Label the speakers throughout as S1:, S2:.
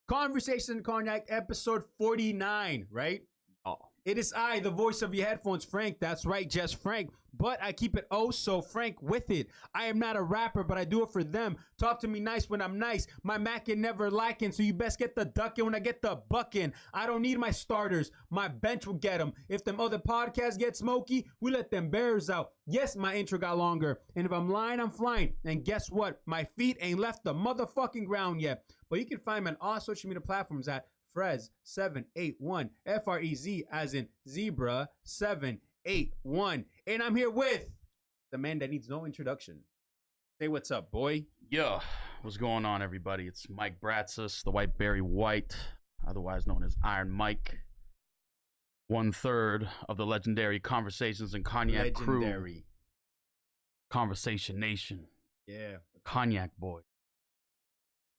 S1: Conversation and Cognac, episode 49, right?
S2: Oh,
S1: It is I, the voice of your headphones, Frank. That's right, just Frank. But I keep it oh so frank with it. I am not a rapper, but I do it for them. Talk to me nice when I'm nice. My mackin' never lacking, so you best get the duckin' when I get the buckin'. I don't need my starters. My bench will get them. If them other podcasts get smoky, we let them bears out. Yes, my intro got longer. And if I'm lying, I'm flying. And guess what? My feet ain't left the motherfucking ground yet. But you can find me on all social media platforms at Frez781, Frez as in zebra 781. And I'm here with the man that needs no introduction. Say what's up, boy.
S2: yeah. What's going on, everybody? It's Mike Bratsis, the White Berry White, otherwise known as Iron Mike. 1/3 of the legendary Conversations and Cognac crew. Conversation Nation.
S1: Yeah.
S2: Cognac Boy.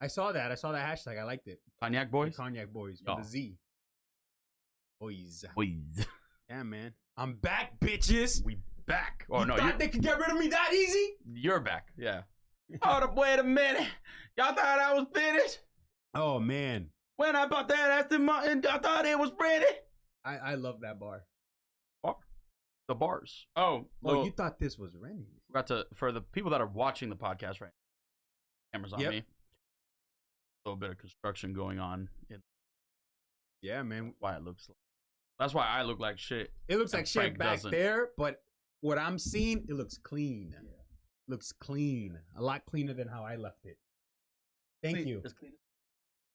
S1: I saw that hashtag. I liked it.
S2: Cognac
S1: The
S2: Boys?
S1: Cognac Boys with
S2: Oh.
S1: a Z. Boys.
S2: Boys.
S1: Yeah, man. I'm back, bitches.
S2: We back. Oh,
S1: you
S2: no,
S1: thought they could get rid of me that easy?
S2: you're back. Yeah. Hold up, wait a minute. Y'all thought I was finished?
S1: Oh, man.
S2: When I bought that Aston Martin, I thought it was ready.
S1: I love that bar.
S2: The bars. Oh,
S1: Oh, you thought this was Rennie.
S2: forgot to, for the people that are watching the podcast right now, cameras on
S1: Yep.
S2: me. A little bit of construction going on.
S1: Yeah, man.
S2: Why it looks like. That's why I look like shit.
S1: It looks
S2: And
S1: like shit
S2: Frank
S1: back
S2: doesn't.
S1: there, but what I'm seeing, it looks clean. Looks clean. A lot cleaner than how I left it. Thank you.
S2: It's clean.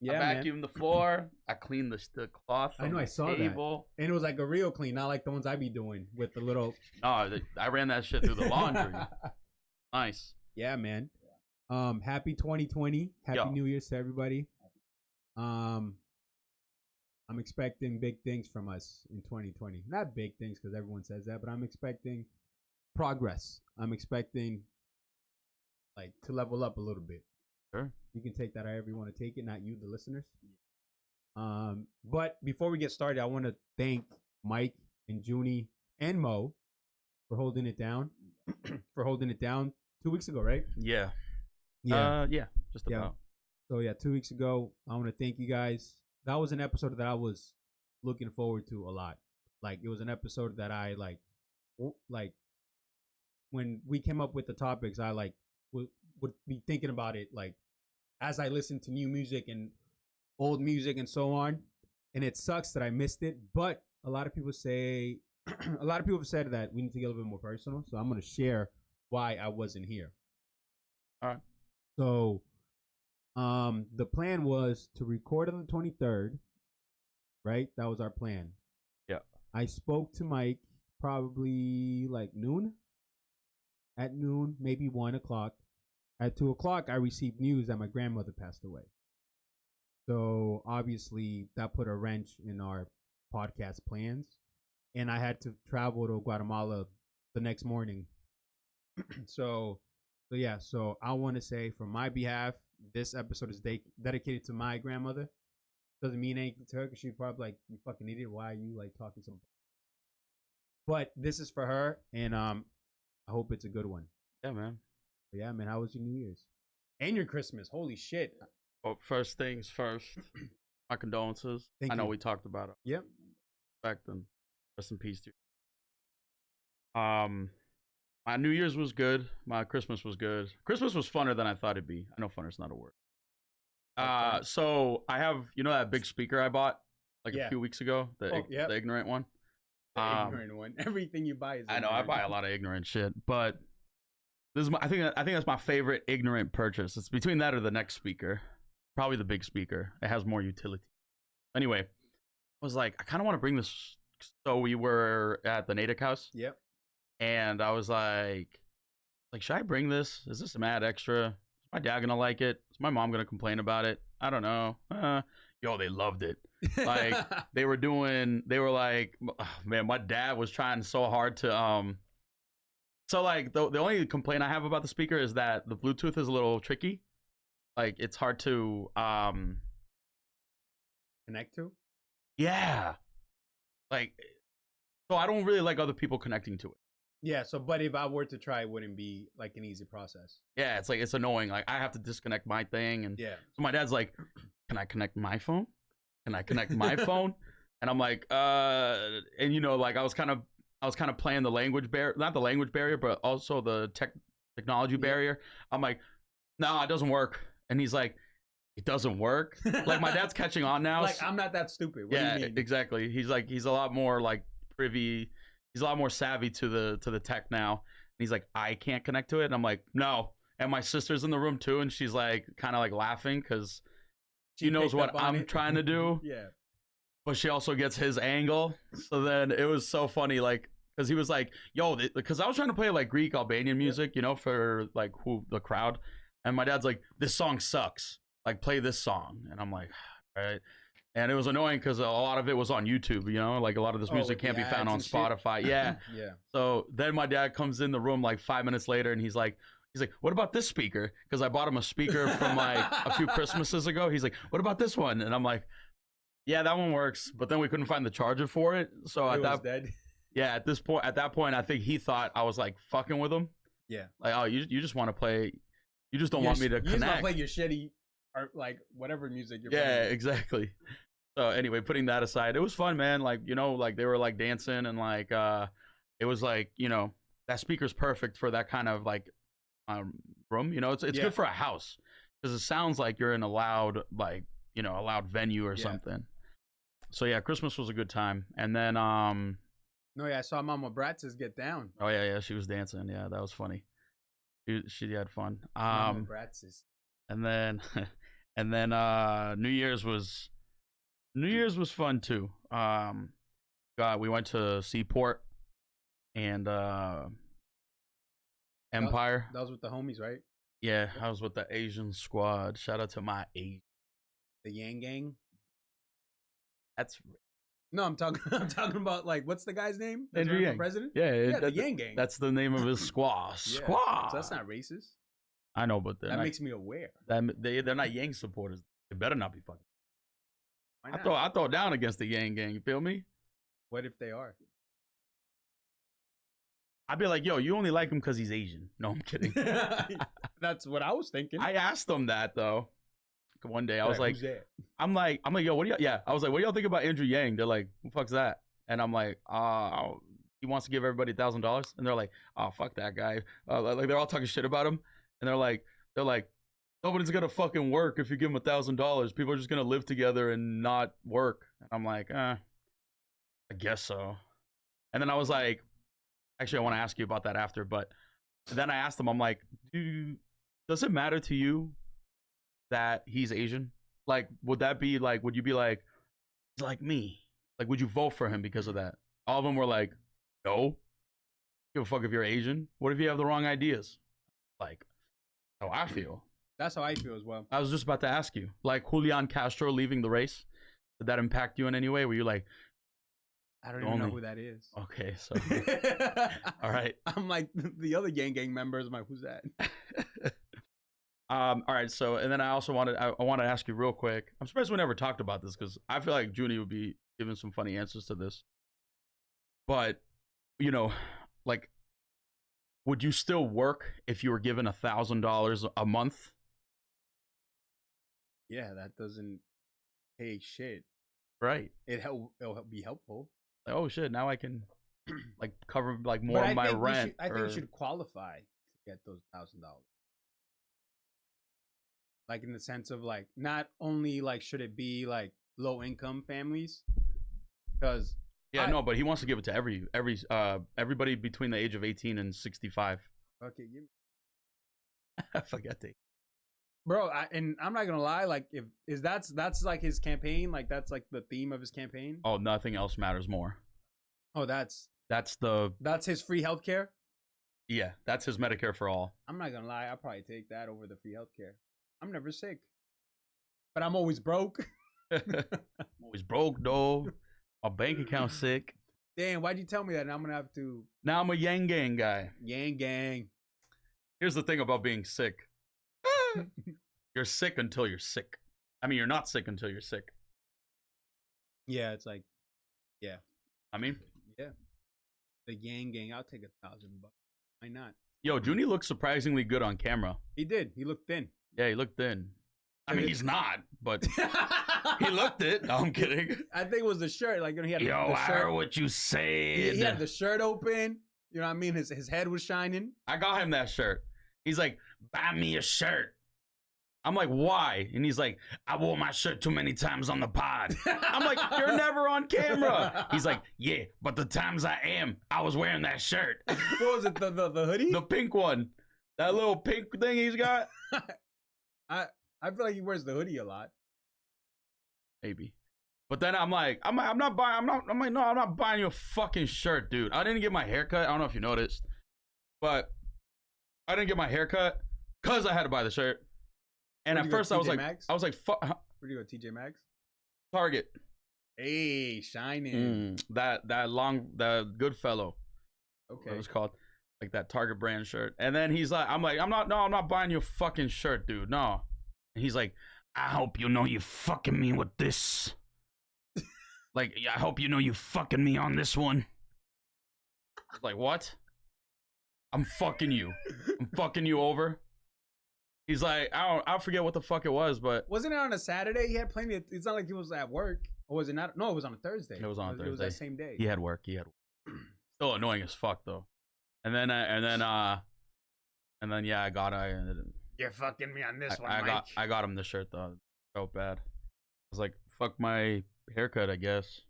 S1: Yeah,
S2: I
S1: man.
S2: vacuumed the floor. I cleaned the cloth.
S1: I know, I saw that.
S2: table.
S1: And it was like a real clean, not like the ones I be doing with the little.
S2: No, I ran that shit through the laundry. Nice.
S1: Yeah, man. Happy 2020. Happy
S2: Yo.
S1: New Year's to everybody. I'm expecting big things from us in 2020. Not big things because everyone says that, but I'm expecting progress. I'm expecting like to level up a little bit.
S2: Sure.
S1: You can take that however you want to take it, not you, the listeners. But before we get started, I want to thank Mike and Junie and Mo for holding it down. For holding it down 2 weeks ago, right?
S2: Yeah.
S1: Yeah.
S2: Yeah. Just
S1: Yeah.
S2: about.
S1: So yeah, 2 weeks ago, I want to thank you guys. That was an episode that I was looking forward to a lot. Like it was an episode that I like when we came up with the topics, I like would be thinking about it like as I listened to new music and old music and so on. And it sucks that I missed it, but a lot of people say a lot of people have said that we need to get a little bit more personal. So I'm gonna share why I wasn't here.
S2: All right.
S1: So the plan was to record on the 23rd, right? That was our plan.
S2: Yeah.
S1: I spoke to Mike probably like noon. At noon, maybe 1 o'clock. At 2 o'clock, I received news that my grandmother passed away. So obviously, that put a wrench in our podcast plans, and I had to travel to Guatemala the next morning. So yeah. So I want to say, from my behalf, this episode is dedicated to my grandmother. Doesn't mean anything to her because she'd probably like, "You fucking idiot! Why are you like talking some?" But this is for her, and I hope it's a good one.
S2: Yeah, man.
S1: But yeah, man. How was your New Year's and your Christmas? Holy shit!
S2: Well, first things first. My condolences.
S1: Thank
S2: I know
S1: you.
S2: we talked about it.
S1: Yep.
S2: Respect and rest in peace to you. My New Year's was good. My Christmas was good. Christmas was funner than I thought it'd be. I know funner's not a word.
S1: Okay.
S2: So I have, you know, that big speaker I bought like
S1: Yeah.
S2: a few weeks ago, the
S1: yep.
S2: the ignorant one.
S1: The ignorant one. Everything you buy is.
S2: I know I
S1: ignorant.
S2: buy a lot of ignorant shit, but this is I think that's my favorite ignorant purchase. It's between that or the next speaker, probably the big speaker. It has more utility. Anyway, I was like, I kind of want to bring this. So we were at the Natick house.
S1: Yep.
S2: And I was like, should I bring this? Is this mad extra? Is my dad gonna like it? Is my mom gonna complain about it? I don't know. Yo, they loved it. Like they were like, oh, man, my dad was trying so hard to So like the only complaint I have about the speaker is that the Bluetooth is a little tricky. Like it's hard to
S1: connect to.
S2: yeah. Like so I don't really like other people connecting to it.
S1: Yeah. So, but if I were to try, it wouldn't be like an easy process.
S2: Yeah, it's like it's annoying. Like I have to disconnect my thing, and
S1: Yeah.
S2: so my dad's like, "Can I connect my phone? Can I connect my phone?" And I'm like, and you know, like I was kind of playing the language barrier, not the language barrier, but also the technology barrier. I'm like, no, it doesn't work. And he's like, it doesn't work. Like my dad's catching on now.
S1: Like I'm not that stupid. What
S2: Yeah,
S1: do you mean?
S2: exactly. He's like, he's a lot more like privy. He's a lot more savvy to the tech now. And he's like, I can't connect to it. And I'm like, no. And my sister's in the room too, and she's like, kind of like laughing because she knows
S1: picked
S2: what
S1: up on
S2: I'm
S1: it.
S2: trying to do.
S1: Yeah.
S2: But she also gets his angle. So then it was so funny, like, because he was like, yo, because I was trying to play like Greek Albanian music, you know, for like who the crowd. And my dad's like, this song sucks. Like, play this song. And I'm like, all right. And it was annoying because a lot of it was on YouTube, you know, like a lot of this music
S1: with
S2: can't
S1: the
S2: be found
S1: ads
S2: on
S1: and shit?
S2: Spotify. Yeah.
S1: Yeah.
S2: So then my dad comes in the room like 5 minutes later and he's like, what about this speaker? Because I bought him a speaker from like a few Christmases ago. He's like, what about this one? And I'm like, yeah, that one works. But then we couldn't find the charger for it. So
S1: It
S2: at
S1: was
S2: that
S1: dead.
S2: yeah, at that point, I think he thought I was like fucking with him.
S1: Yeah.
S2: Like, oh, you just want to play, you just don't want me to
S1: You just want to
S2: connect.
S1: play your shitty or like whatever music you're
S2: Yeah,
S1: playing.
S2: exactly. So anyway, putting that aside, it was fun, man. Like, you know, like they were like dancing and like it was like, you know, that speaker's perfect for that kind of like room. You know, it's
S1: Yeah.
S2: good for a house because it sounds like you're in a loud, like, you know, a loud venue or
S1: Yeah.
S2: something. So yeah, Christmas was a good time. And then
S1: No, yeah, I saw Mama Bratzes get down.
S2: oh yeah, she was dancing. Yeah, that was funny. She had fun.
S1: Mama Bratzes.
S2: And then and then New Year's was fun too. God, we went to Seaport and Empire.
S1: That was with the homies, right?
S2: Yeah, I was with the Asian squad. Shout out to my Asian.
S1: The Yang Gang.
S2: That's
S1: No, I'm talking. I'm talking about like what's the guy's name? That's
S2: Andrew
S1: running for
S2: Yang.
S1: president.
S2: Yeah,
S1: Yeah, the Yang Gang.
S2: That's the name of his squad.
S1: Yeah.
S2: Squad.
S1: So that's not racist.
S2: I know, but
S1: That makes me aware.
S2: they're not Yang supporters. They better not be fucking.
S1: Why not?
S2: I throw down against the Yang gang. You feel me?
S1: What if they are?
S2: I'd be like, yo, you only like him because he's Asian. No, I'm kidding.
S1: That's what I was thinking.
S2: I asked them that though. One day I was like,
S1: who's that?
S2: I'm like, yo, what do y'all? Yeah, I was like, what do y'all think about Andrew Yang? They're like, who the fuck's that? And I'm like, he wants to give everybody $1,000, and they're like, oh, fuck that guy. Like they're all talking shit about him, and they're like, nobody's gonna fucking work if you give him $1,000. People are just gonna live together and not work. And I'm like, I guess so. And then I was like, actually, I want to ask you about that after, but then I asked them, I'm like, does it matter to you that he's Asian? Like, would you be like, he's like me? Like, would you vote for him because of that? All of them were like, no. Give a fuck if you're Asian. What if you have the wrong ideas? Like, how I feel.
S1: That's how I feel as well.
S2: I was just about to ask you, like Julian Castro leaving the race, did that impact you in any way? Were you like,
S1: I don't even know who that is.
S2: okay, so all right.
S1: I'm like the other Yang Gang members. I'm like, who's that?
S2: All right. So, and then I also want to ask you real quick. I'm surprised we never talked about this because I feel like Junie would be giving some funny answers to this. But, you know, like, would you still work if you were given $1,000 a month?
S1: Yeah, that doesn't pay shit.
S2: Right.
S1: It'll be helpful.
S2: Like, oh shit! Now I can like cover like more
S1: But
S2: of my rent.
S1: I think you should qualify to get those $1,000. Like in the sense of like not only like should it be like low income families, because
S2: yeah, no, but he wants to give it to everybody between the age of 18 and 65.
S1: okay, give me.
S2: I forget the.
S1: Bro, and I'm not gonna lie, like if that's like his campaign, like that's like the theme of his campaign.
S2: Oh, nothing else matters more.
S1: Oh, that's his free healthcare.
S2: Yeah, that's his Medicare for all.
S1: I'm not gonna lie, I'll probably take that over the free healthcare. I'm never sick, but I'm always broke.
S2: I'm always broke though. My bank account sick.
S1: Damn, why'd you tell me that? And I'm gonna have to.
S2: Now I'm a Yang Gang guy.
S1: Yang Gang.
S2: Here's the thing about being sick. You're sick until you're sick. I mean, you're not sick until you're sick.
S1: Yeah, it's like, yeah.
S2: I mean,
S1: Yeah. The Yang Gang. I'll take $1,000. Why not?
S2: Yo, Junie looks surprisingly good on camera.
S1: He did. He looked thin.
S2: Yeah, he looked thin. I mean, he's not, but he looked it. No, I'm kidding.
S1: I think it was the shirt. Like, he had
S2: Yo,
S1: the
S2: I
S1: shirt.
S2: heard what you said.
S1: He had the shirt open. You know what I mean? His head was shining.
S2: I got him that shirt. He's like, buy me a shirt. I'm like, why? And he's like, I wore my shirt too many times on the pod. I'm like, you're never on camera. He's like, yeah, but the times I am, I was wearing that shirt.
S1: What was it? The hoodie?
S2: The pink one. That little pink thing he's got.
S1: I feel like he wears the hoodie a lot.
S2: Maybe. But then I'm like, I'm not buying you a fucking shirt, dude. I didn't get my haircut. I don't know if you noticed. But I didn't get my haircut because I had to buy the shirt. And at first I was like, fuck.
S1: Where'd you go, TJ Maxx?
S2: Target.
S1: Hey, shining.
S2: That good fellow.
S1: Okay.
S2: It was called, like that Target brand shirt. And then he's like, I'm not buying you a fucking shirt, dude. No. And he's like, I hope you know you fucking me with this. Like, I hope you know you fucking me on this one. Like, what? I'm fucking you. I'm fucking you over. He's like, I forget what the fuck it was, but
S1: wasn't it on a Saturday? He had plenty of, it's not like he was at work. Or was it not? No, it was on a Thursday.
S2: It was on a Thursday.
S1: It was that same day.
S2: He had work. Still annoying as fuck though. And then yeah, I got
S1: You're fucking me on this one,
S2: Mike. I got him the shirt though. So bad. I was like, fuck my haircut, I guess.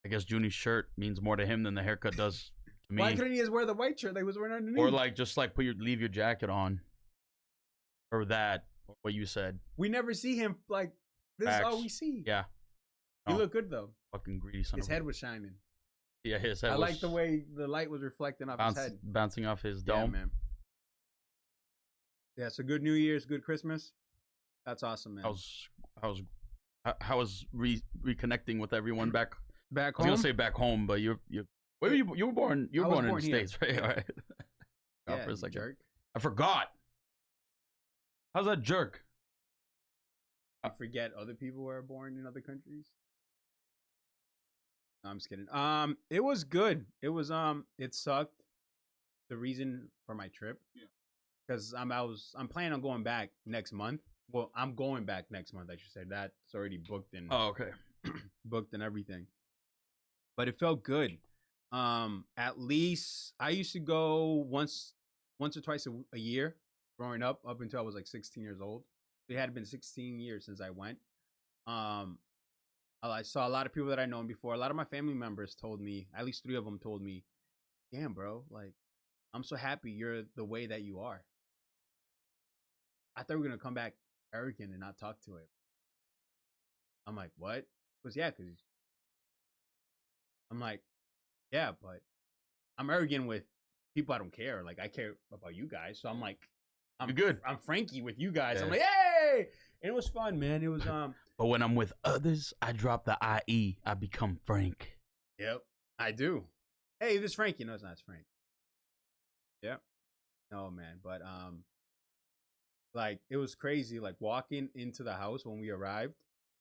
S2: I guess Junie's shirt means more to him than the haircut does to me.
S1: Why couldn't he just wear the white shirt that he was wearing underneath?
S2: Or like just like leave your jacket on. Or that, or what you said.
S1: We never see him like this. Facts. Is all we see.
S2: Yeah.
S1: He looked good though.
S2: Fucking greedy son.
S1: His head was shining.
S2: Yeah, his head.
S1: I like the way the light was reflecting off his head,
S2: bouncing off his dome.
S1: Yeah, man. Yeah, so good New Year's, good Christmas. That's awesome, man.
S2: I was reconnecting with everyone back
S1: home.
S2: I was gonna say back home, but you where you were born? You were born in the States, right? All right.
S1: Yeah,
S2: for a second.
S1: Jerk.
S2: I forgot. How's that jerk?
S1: I forget other people were born in other countries. No, I'm just kidding. It was good. It was it sucked. The reason for my trip, because I'm planning on going back next month. Well, I'm going back next month. I should say that's already booked and
S2: okay,
S1: booked and everything. But it felt good. At least I used to go once or twice a year. Growing up until I was like 16 years old. It had been 16 years since I went. I saw a lot of people that I known before. A lot of my family members told me, at least 3 of them told me, damn, bro, like, I'm so happy you're the way that you are. I thought we were going to come back arrogant and not talk to him. I'm like, what? Because, I'm like, yeah, but I'm arrogant with people I don't care. Like, I care about you guys. So I'm like,
S2: You're good.
S1: I'm Frankie with you guys. Yeah. I'm like, hey! And it was fun, man. It was
S2: But when I'm with others, I drop the IE. I become Frank.
S1: Yep, I do. Hey, this is Frankie. No, it's not. It's Frank. Yep. No, man. But like it was crazy. Like walking into the house when we arrived,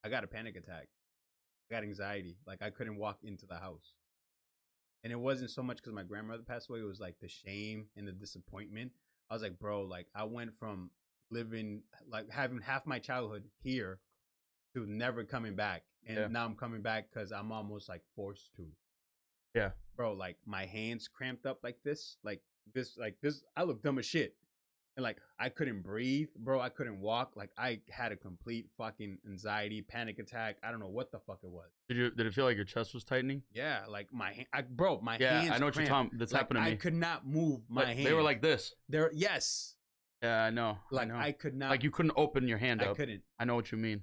S1: I got a panic attack. I got anxiety. Like I couldn't walk into the house. And it wasn't so much because my grandmother passed away. It was like the shame and the disappointment. I was like, bro, like I went from living, like having half my childhood here to never coming back. And now I'm coming back because I'm almost like forced to.
S2: Yeah.
S1: Bro, like my hands cramped up like this. I look dumb as shit. And like I couldn't breathe, bro. I couldn't walk. Like I had a complete fucking anxiety, panic attack. I don't know what the fuck it was.
S2: Did it feel like your chest was tightening?
S1: Yeah, like my hands.
S2: Yeah, I know what you're talking. That's
S1: like,
S2: happened to me.
S1: I could not move my hands.
S2: They were like this.
S1: Yes.
S2: Yeah, I know.
S1: Like I could not.
S2: Like you couldn't open your hand up.
S1: I couldn't.
S2: I know what you mean.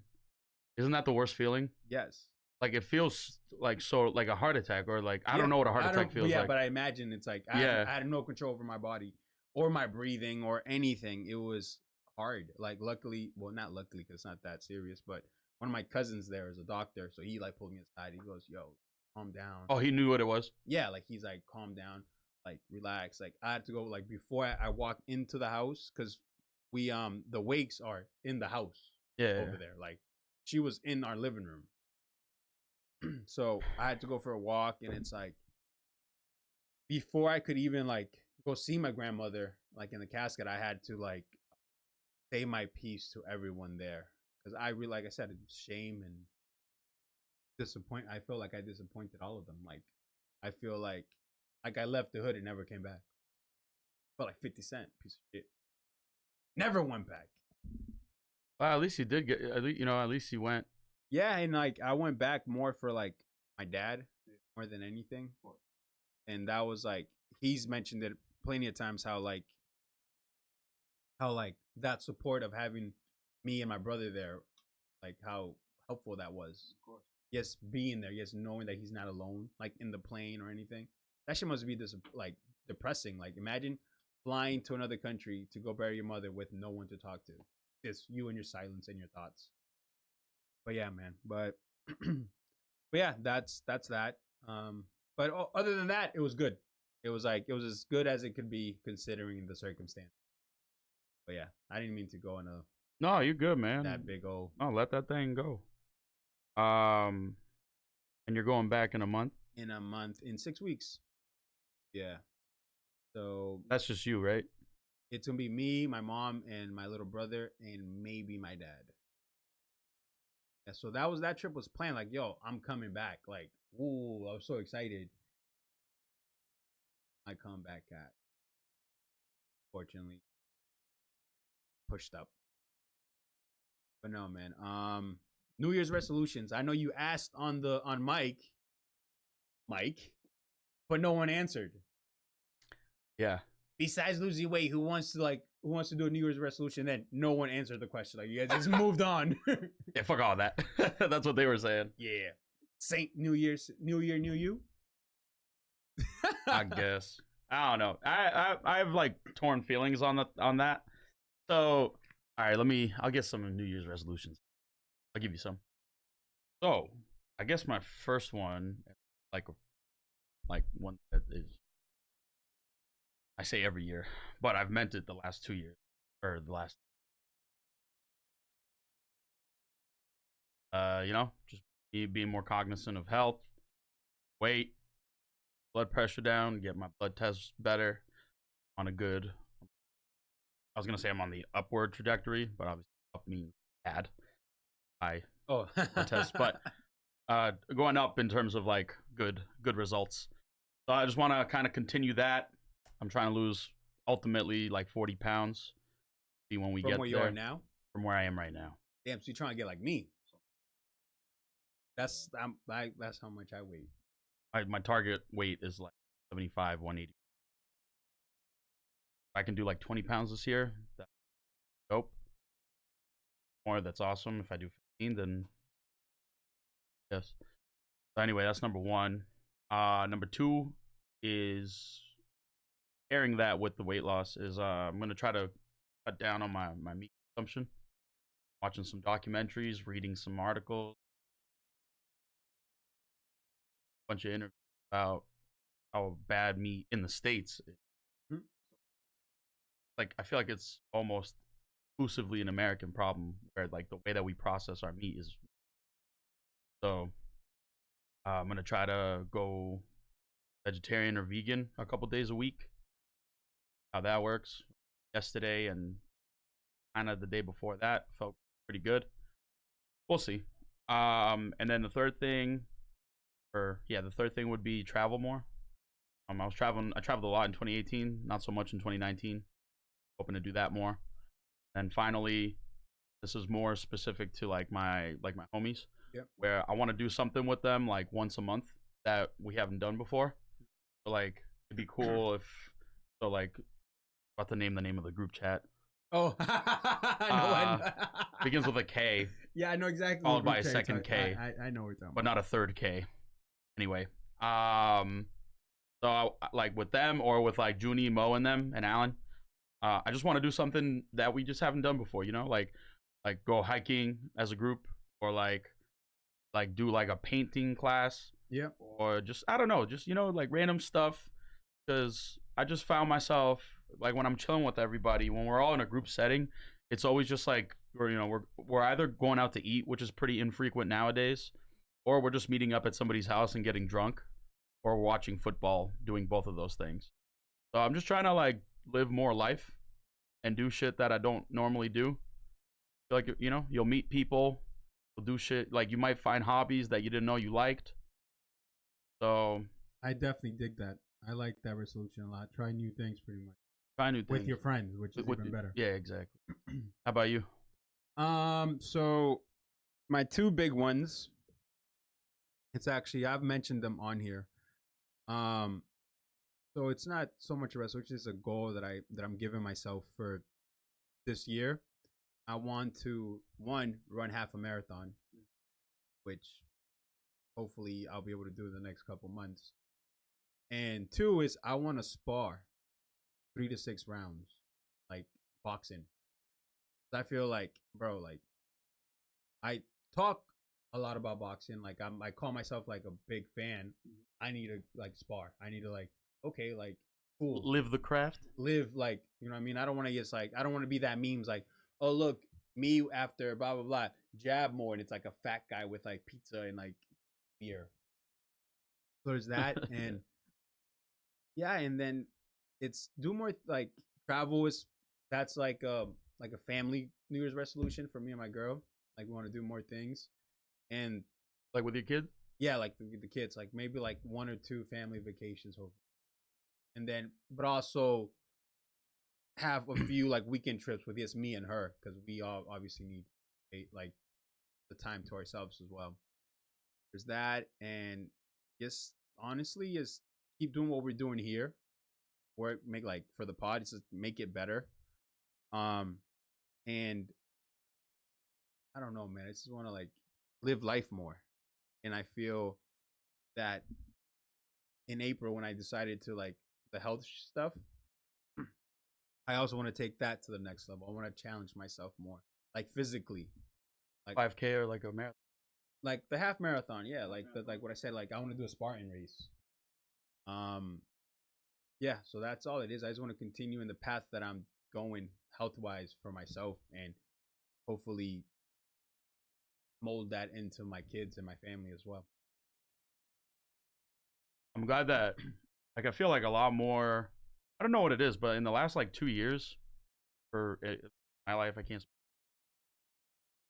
S2: Isn't that the worst feeling?
S1: Yes.
S2: Like it feels like like a heart attack or like I don't know what a heart attack feels like.
S1: Yeah, but I imagine it's like I had no control over my body or my breathing or anything. It was hard. Like luckily, well not luckily because it's not that serious, but one of my cousins there is a doctor, so he like pulled me aside. He goes, "Yo, calm down."
S2: Oh, he knew what it was?
S1: Yeah, like he's like, "Calm down, like relax." Like I had to go like before I walked into the house because we the wakes are in the house over there. Like she was in our living room. So I had to go for a walk, and it's like before I could even like go see my grandmother, like in the casket, I had to like say my piece to everyone there because I really, like I said, it's shame and disappoint. I feel like I disappointed all of them. Like I feel like I left the hood and never came back. I felt like 50 Cent, piece of shit. Never went back.
S2: Well, at least you did get. At least, at least you went.
S1: Yeah, and like I went back more for like my dad more than anything. And that was like he's mentioned it plenty of times how like that support of having me and my brother there, like how helpful that was. Of course. Yes, being there, yes, knowing that he's not alone, like in the plane or anything. That shit must be like depressing. Like imagine flying to another country to go bury your mother with no one to talk to. It's you and your silence and your thoughts. But yeah, man. But but yeah, that's that. But other than that, it was good. It was like it was as good as it could be considering the circumstance. But yeah, I didn't mean to go on a
S2: No, you're good, man.
S1: that big old
S2: No, let that thing go. And you're going back in a month.
S1: in a month in 6 weeks. Yeah. So
S2: That's just you, right?
S1: it's gonna be me, my mom, and my little brother, and maybe my dad. Yeah, so that trip was planned. Like, yo, I'm coming back. Like, ooh, I was so excited. My comeback got fortunately pushed up. But no, man. New Year's resolutions. I know you asked on Mike, but no one answered.
S2: Yeah.
S1: Besides losing weight, who wants to do a New Year's resolution? Then no one answered the question. Like you guys just moved on.
S2: Yeah, fuck all that. That's what they were saying.
S1: Yeah. Saint New Year, New You.
S2: I guess. I don't know. I have like torn feelings on that. So, all right, I'll get some New Year's resolutions. I'll give you some. So, I guess my first one, like one that is, I say every year, but I've meant it the last 2 years, or the last, just being more cognizant of health, weight, blood pressure down, get my blood tests better, on a good, I was going to say I'm on the upward trajectory, but obviously up means bad. High blood tests, but going up in terms of like good results. So I just want to kind of continue that. I'm trying to lose ultimately like 40 pounds. See when we
S1: From
S2: get
S1: where
S2: there.
S1: you are now?
S2: From where I am right now.
S1: Damn, so you're trying to get like me. That's how much I weigh.
S2: My target weight is like 75, 180. If I can do like 20 pounds this year, that's dope. More, that's awesome. If I do 15, then yes. So anyway, that's number one. Number two is pairing that with the weight loss is I'm gonna try to cut down on my meat consumption. Watching some documentaries, reading some articles, a bunch of interviews about how bad meat in the States is.
S1: Mm-hmm.
S2: Like I feel like it's almost exclusively an American problem where like the way that we process our meat is. So I'm gonna try to go vegetarian or vegan a couple days a week. How that works. Yesterday and kind of the day before that felt pretty good. We'll see. And then the third thing would be travel more. I traveled a lot in 2018, not so much in 2019. Hoping to do that more. And finally, this is more specific to like my homies.
S1: Yep.
S2: Where I want to do something with them like once a month that we haven't done before. So like it'd be cool if about to name the name of the group chat.
S1: Oh, I know.
S2: Begins with a K.
S1: Yeah, I know exactly.
S2: Followed by a second K.
S1: I know what you're talking about.
S2: But not a third K. Anyway, so like with them or with like Junie, Mo, and them and Alan, I just want to do something that we just haven't done before. Like go hiking as a group or like do like a painting class.
S1: Yeah.
S2: Or just I don't know, just like random stuff. Because I just found myself like when I'm chilling with everybody, when we're all in a group setting, it's always just like we're either going out to eat, which is pretty infrequent nowadays, or we're just meeting up at somebody's house and getting drunk, or watching football, doing both of those things. So I'm just trying to like live more life and do shit that I don't normally do. Like, you know, you'll meet people, you'll do shit like you might find hobbies that you didn't know you liked. So
S1: I definitely dig that. I like that resolution a lot. Try new things, pretty much,
S2: try new things
S1: with your friends, which is even better.
S2: Yeah, exactly. How about you?
S1: So my two big ones. It's actually I've mentioned them on here. Um, so it's not so much a resolution; it's a goal that I'm giving myself for this year. I want to one run half a marathon, which hopefully I'll be able to do in the next couple months. And two is I want to spar 3 to 6 rounds, like boxing. I feel like, bro, like I talk a lot about boxing. Like I call myself like a big fan. I need to like spar. I need to like, okay, like cool.
S2: Live the craft.
S1: Live like, you know what I mean? I don't want to just like, I don't want to be that memes like, oh look, me after blah blah blah jab more, and it's like a fat guy with like pizza and like beer. So there's that, and yeah, and then it's do more like travel is that's like a family New Year's resolution for me and my girl. Like we want to do more things, and
S2: Like with your kid?
S1: yeah, like the kids, like maybe like 1 or 2 family vacations, hopefully, and then but also have a few like weekend trips with just me and her because we all obviously need like the time to ourselves as well. There's that, and just honestly, just keep doing what we're doing here. Work make like for the pod, just make it better. Um, and I don't know, man. I just want to like live life more, and I feel that in April when I decided to like the health stuff, I also want to take that to the next level. I want to challenge myself more, like physically, like
S2: 5K or like a marathon?
S1: like the half marathon. Yeah, like the like what I said. Like I want to do a Spartan race. Um, yeah. So that's all it is. I just want to continue in the path that I'm going health wise for myself, and hopefully mold that into my kids and my family as well.
S2: I'm glad that like I feel like a lot more. I don't know what it is, but in the last like 2 years for my life,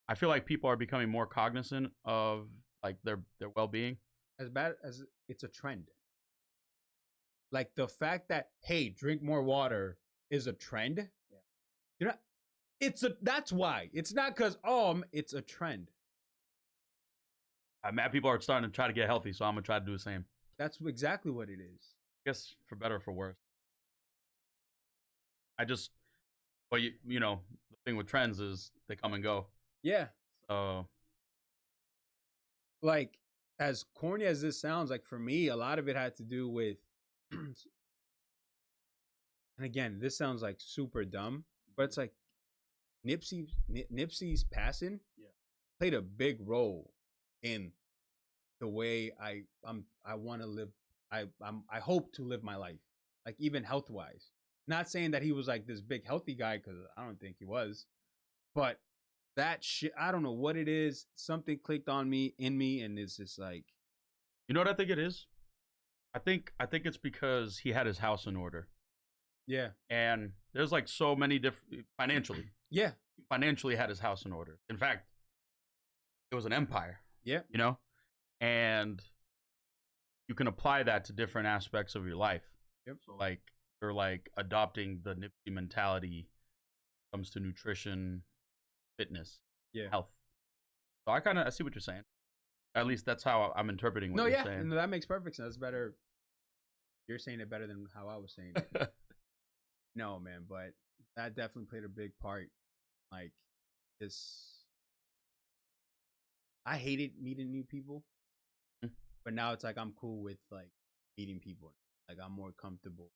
S2: I feel like people are becoming more cognizant of like their well being.
S1: As bad as it's a trend, like the fact that hey, drink more water is a trend. Yeah. You know, it's a that's why it's not because it's a trend.
S2: Mad people are starting to try to get healthy, so I'm gonna try to do the same.
S1: That's exactly what it is.
S2: I guess for better or for worse. I just, but you know, the thing with trends is they come and go.
S1: Yeah.
S2: So
S1: Like as corny as this sounds, like for me, a lot of it had to do with, and again, this sounds like super dumb, but it's like Nipsey's passing played a big role in the way I want to live. I hope to live my life, like even health wise. Not saying that he was like this big healthy guy because I don't think he was, but that shit I don't know what it is. Something clicked on me in me, and it's just like
S2: you know what I think it is. I think it's because he had his house in order.
S1: yeah,
S2: And there's like so many different financially.
S1: yeah,
S2: Financially had his house in order. In fact, it was an empire.
S1: yeah,
S2: You know, and you can apply that to different aspects of your life.
S1: yep,
S2: So like you're like adopting the Nipsey mentality when it comes to nutrition, fitness,
S1: yeah.
S2: health. So I see what you're saying. At least that's how I'm interpreting what
S1: No,
S2: you're
S1: yeah,
S2: saying.
S1: and that makes perfect sense. That's better. You're saying it better than how I was saying it. No, man, but that definitely played a big part. Like, this, I hated meeting new people, but now it's like I'm cool with like meeting people. Like I'm more comfortable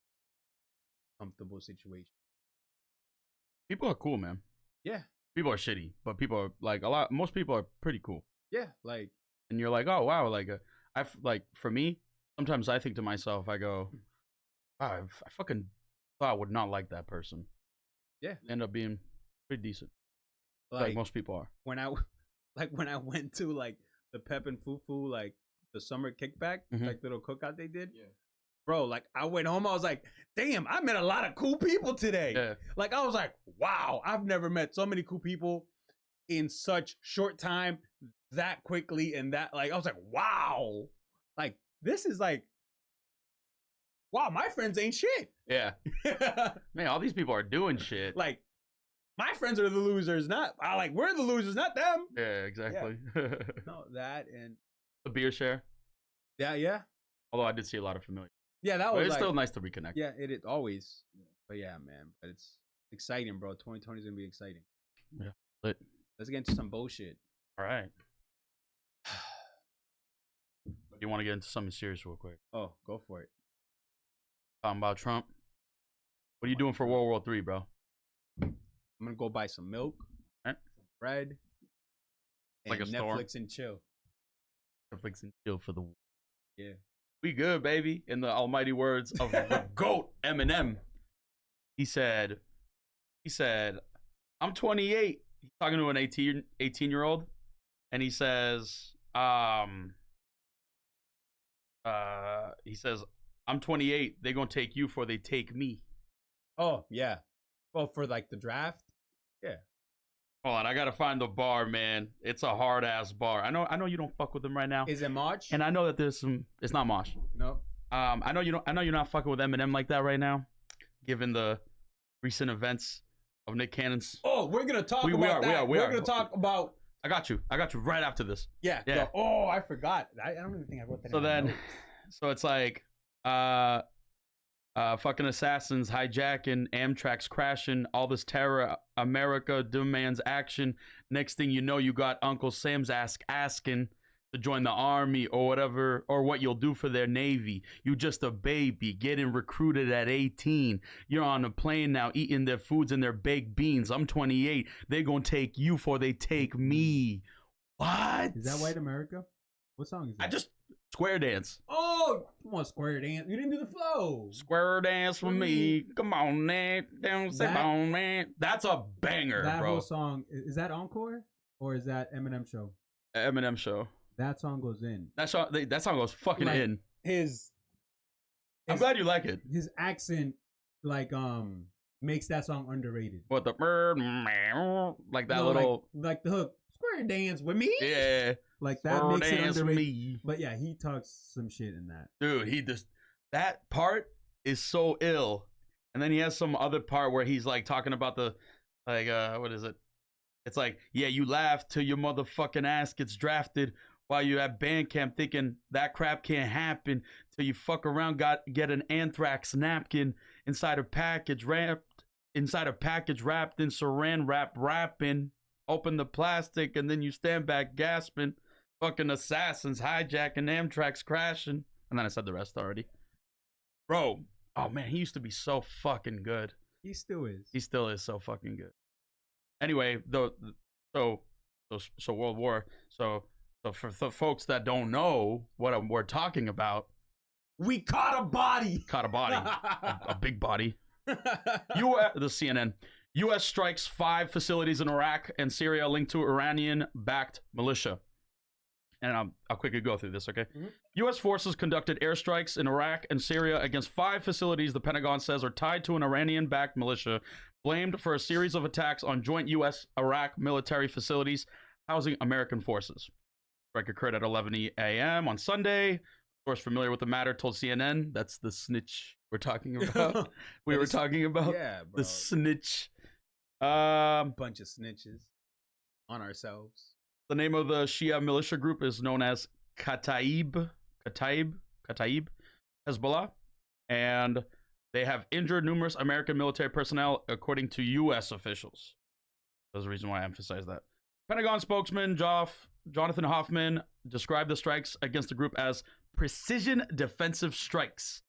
S1: situation.
S2: People are cool, man.
S1: Yeah,
S2: People are shitty, but people are like a lot. Most people are pretty cool,
S1: yeah, like
S2: and you're like, oh wow, like like for me, sometimes I think to myself, I go, wow, I fucking thought I would not like that person.
S1: yeah,
S2: They end up being pretty decent,
S1: like
S2: like most people are.
S1: when I like when I went to like the Pep and Fufu like the summer kickback,
S2: Mhm.
S1: like little cookout they did.
S3: Yeah.
S1: Bro, like I went home, I was like, damn, I met a lot of cool people today.
S2: Yeah.
S1: Like I was like, wow, I've never met so many cool people in such short time that quickly and that like I was like, wow. Like this is like wow, my friends ain't shit.
S2: Yeah. Man, all these people are doing shit.
S1: Like my friends are the losers, not I like we're the losers, not them.
S2: Yeah, exactly.
S1: No, that and
S2: The beer share.
S1: yeah.
S2: Although I did see a lot of familiar.
S1: Yeah, that
S2: But
S1: was
S2: it's
S1: like,
S2: still nice to reconnect.
S1: yeah, it is always. But yeah, man, but it's exciting, bro. 2020 is gonna be exciting.
S2: Yeah, lit.
S1: Let's get into some bullshit.
S2: All right. You want to get into something serious real quick?
S1: Oh, go for it.
S2: Talking about Trump. What are you doing for World War III, bro?
S1: I'm gonna go buy some milk,
S2: Alright.
S1: some bread, and
S2: Like a storm?
S1: Netflix and chill.
S2: Netflix and chill for the.
S1: Yeah.
S2: We good, baby. In the almighty words of the GOAT, Eminem. He said, I'm 28. He's talking to an 18-year-old. And he says, I'm 28. They gonna take you before they take me.
S1: Oh yeah. Well, for like the draft. Yeah.
S2: Hold on, I gotta find the bar, man. It's a hard ass bar. I know you don't fuck with them right now.
S1: Is it March?
S2: And I know that there's some. It's not Mosh.
S1: No.
S2: I know you don't. I know you're not fucking with Eminem like that right now, given the recent events of Nick Cannon's.
S1: Oh, we're gonna talk
S2: We
S1: about
S2: are,
S1: that.
S2: we are.
S1: We're gonna talk about.
S2: I got you right after this.
S1: Yeah.
S2: Yeah.
S1: Oh, I forgot. I don't even think I wrote that.
S2: So
S1: in my
S2: then,
S1: notes.
S2: so it's like, fucking assassins hijacking, Amtrak's crashing, all this terror, America demands action. Next thing you know, you got Uncle Sam's asking to join the army or whatever, or what you'll do for their navy. You just a baby getting recruited at 18. You're on a plane now eating their foods and their baked beans. I'm 28. They're gonna take you before they take me. What?
S1: Is that White America? What song is that?
S2: I just square dance.
S1: Oh, come on, Square Dance. You didn't do the flow.
S2: Square dance for me. Come on, man. Don't say
S1: That-
S2: on, man. That's a banger,
S1: That
S2: bro.
S1: whole song is that Encore or is that Eminem show?
S2: Eminem show.
S1: That song goes in.
S2: That song goes fucking
S1: Like,
S2: in.
S1: His
S2: I'm glad you like it.
S1: his accent like makes that song underrated.
S2: What the like that
S1: No,
S2: little
S1: like the hook. Square Dance with me.
S2: yeah.
S1: Like that
S2: Square
S1: makes it
S2: dance for
S1: underrated.
S2: me.
S1: But yeah, he talks some shit in that.
S2: Dude, he just that part is so ill. And then he has some other part where he's like talking about the like what is it? It's like, yeah, you laugh till your motherfucking ass gets drafted while you're at band camp thinking that crap can't happen till you fuck around get an anthrax napkin inside a package wrapped in saran wrap wrapping. Open the plastic and then you stand back gasping. Fucking assassins hijacking, Amtrak's crashing. And then I said the rest already. Bro, oh man, he used to be so fucking good.
S1: He still is.
S2: He still is so fucking good. Anyway, so World War. So for the folks that don't know what we're talking about,
S1: We caught a body.
S2: caught a body, a big body. The CNN. U.S. strikes 5 facilities in Iraq and Syria linked to Iranian-backed militia. And I'll quickly go through this, okay?
S1: Mhm.
S2: U.S. forces conducted airstrikes in Iraq and Syria against 5 facilities the Pentagon says are tied to an Iranian-backed militia, blamed for a series of attacks on joint U.S.-Iraq military facilities housing American forces. Strike occurred at 11 a.m. on Sunday. Source familiar with the matter told CNN that's the snitch we're talking about. We were talking about
S1: Yeah, bro.
S2: the snitch.
S1: Bunch of snitches on ourselves.
S2: The name of the Shia militia group is known as Kataib Hezbollah, and they have injured numerous American military personnel, according to U.S. officials. There's a reason why I emphasize that. Pentagon spokesman Jonathan Hoffman described the strikes against the group as precision defensive strikes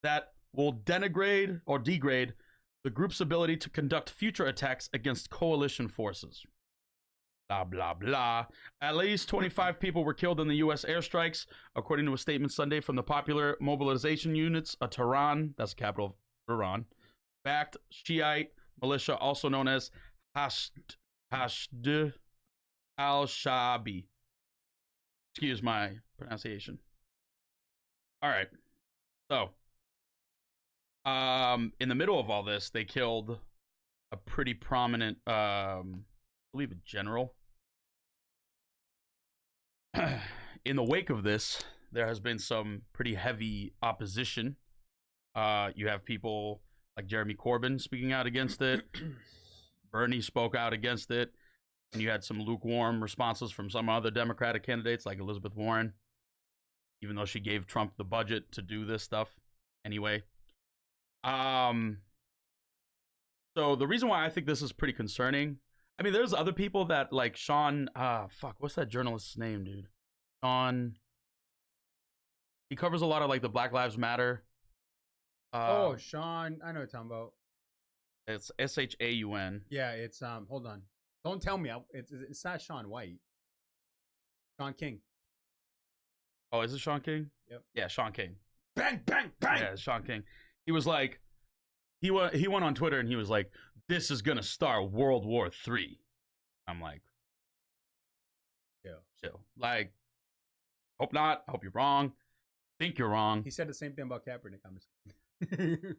S2: that will degrade the group's ability to conduct future attacks against coalition forces. Blah, blah, blah. At least 25 people were killed in the U.S. airstrikes, according to a statement Sunday from the Popular Mobilization Units, a Tehran, that's the capital of Iran, backed Shiite militia, also known as Hashd al-Shaabi. Excuse my pronunciation. All right. So, in the middle of all this, they killed a pretty prominent, I believe, a general. In the wake of this, there has been some pretty heavy opposition. You have people like Jeremy Corbyn speaking out against it. Bernie spoke out against it. And you had some lukewarm responses from some other Democratic candidates like Elizabeth Warren, even though she gave Trump the budget to do this stuff anyway. So the reason why I think this is pretty concerning, I mean, there's other people that like Sean, what's that journalist's name, dude? Sean, he covers a lot of like the Black Lives Matter.
S1: Sean, I know what you're talking about.
S2: It's Shaun.
S1: Yeah, it's hold on. Don't tell me. It's not Sean White. Sean King.
S2: Oh, is it Sean King?
S1: Yep.
S2: Yeah, Sean King.
S1: Bang, bang, bang.
S2: Yeah, Sean King. He was like, he went on Twitter and he was like, "This is gonna start World War III." I'm like, chill. Like, hope not. Hope you're wrong. Think you're wrong.
S1: He said the same thing about Kaepernick. I'm just kidding.